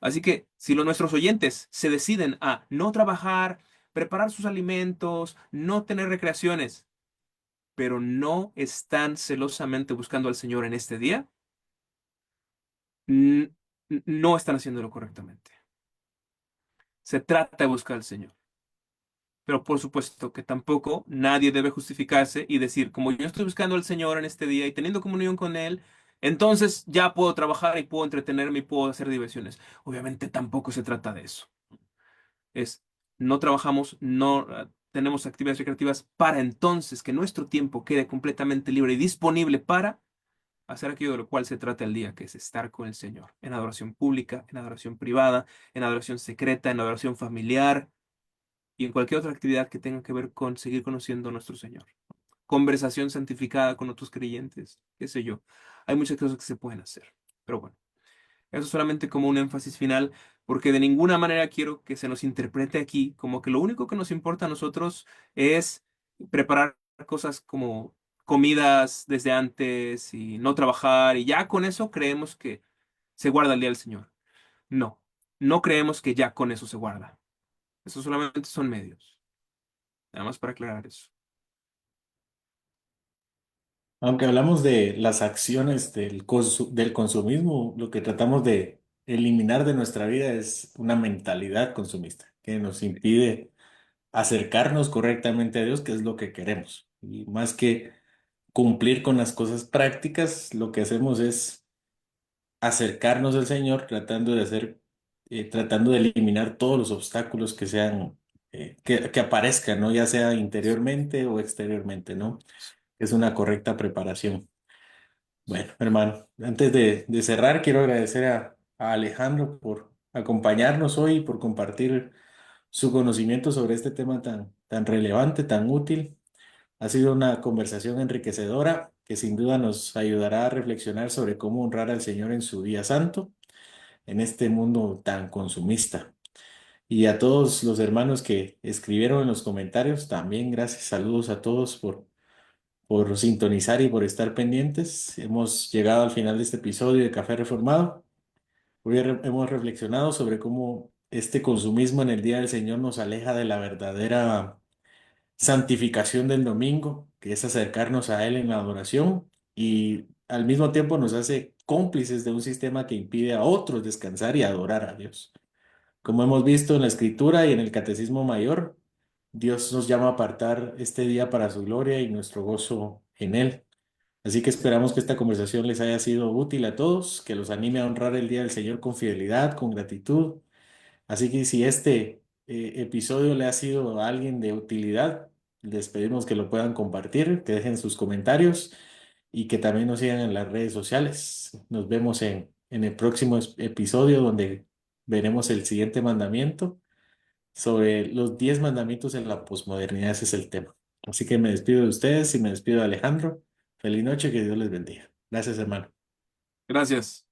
Así que si nuestros oyentes se deciden a no trabajar, preparar sus alimentos, no tener recreaciones, pero no están celosamente buscando al Señor en este día, n- no están haciéndolo correctamente. Se trata de buscar al Señor. Pero por supuesto que tampoco nadie debe justificarse y decir, como yo estoy buscando al Señor en este día y teniendo comunión con Él, entonces ya puedo trabajar y puedo entretenerme y puedo hacer diversiones. Obviamente tampoco se trata de eso. Es, no trabajamos, no tenemos actividades recreativas para entonces que nuestro tiempo quede completamente libre y disponible para hacer aquello de lo cual se trata el día, que es estar con el Señor, en adoración pública, en adoración privada, en adoración secreta, en adoración familiar y en cualquier otra actividad que tenga que ver con seguir conociendo a nuestro Señor. Conversación santificada con otros creyentes, qué sé yo. Hay muchas cosas que se pueden hacer. Pero bueno, eso solamente como un énfasis final, porque de ninguna manera quiero que se nos interprete aquí como que lo único que nos importa a nosotros es preparar cosas como comidas desde antes y no trabajar y ya con eso creemos que se guarda el día del Señor. No, no creemos que ya con eso se guarda. Eso solamente son medios. Nada más para aclarar eso. Aunque hablamos de las acciones del consumismo, lo que tratamos de eliminar de nuestra vida es una mentalidad consumista que nos impide acercarnos correctamente a Dios, que es lo que queremos. Y más que cumplir con las cosas prácticas, lo que hacemos es acercarnos al Señor tratando de eliminar todos los obstáculos que sean, que aparezcan, ¿no? Ya sea interiormente o exteriormente, ¿no? Es una correcta preparación. Bueno, hermano, antes de cerrar, quiero agradecer a Alejandro por acompañarnos hoy y por compartir su conocimiento sobre este tema tan relevante, tan útil. Ha sido una conversación enriquecedora que sin duda nos ayudará a reflexionar sobre cómo honrar al Señor en su día santo, en este mundo tan consumista. Y a todos los hermanos que escribieron en los comentarios, también gracias, saludos a todos por sintonizar y por estar pendientes. Hemos llegado al final de este episodio de Café Reformado. Hoy hemos reflexionado sobre cómo este consumismo en el Día del Señor nos aleja de la verdadera santificación del domingo, que es acercarnos a Él en la adoración y al mismo tiempo nos hace cómplices de un sistema que impide a otros descansar y adorar a Dios. Como hemos visto en la Escritura y en el Catecismo Mayor, Dios nos llama a apartar este día para su gloria y nuestro gozo en Él. Así que esperamos que esta conversación les haya sido útil a todos, que los anime a honrar el Día del Señor con fidelidad, con gratitud. Así que si este episodio le ha sido a alguien de utilidad, les pedimos que lo puedan compartir, que dejen sus comentarios y que también nos sigan en las redes sociales. Nos vemos en el próximo episodio donde veremos el siguiente mandamiento sobre los 10 mandamientos en la posmodernidad. Ese es el tema. Así que me despido de ustedes y me despido de Alejandro. Feliz noche, que Dios les bendiga. Gracias, hermano. Gracias.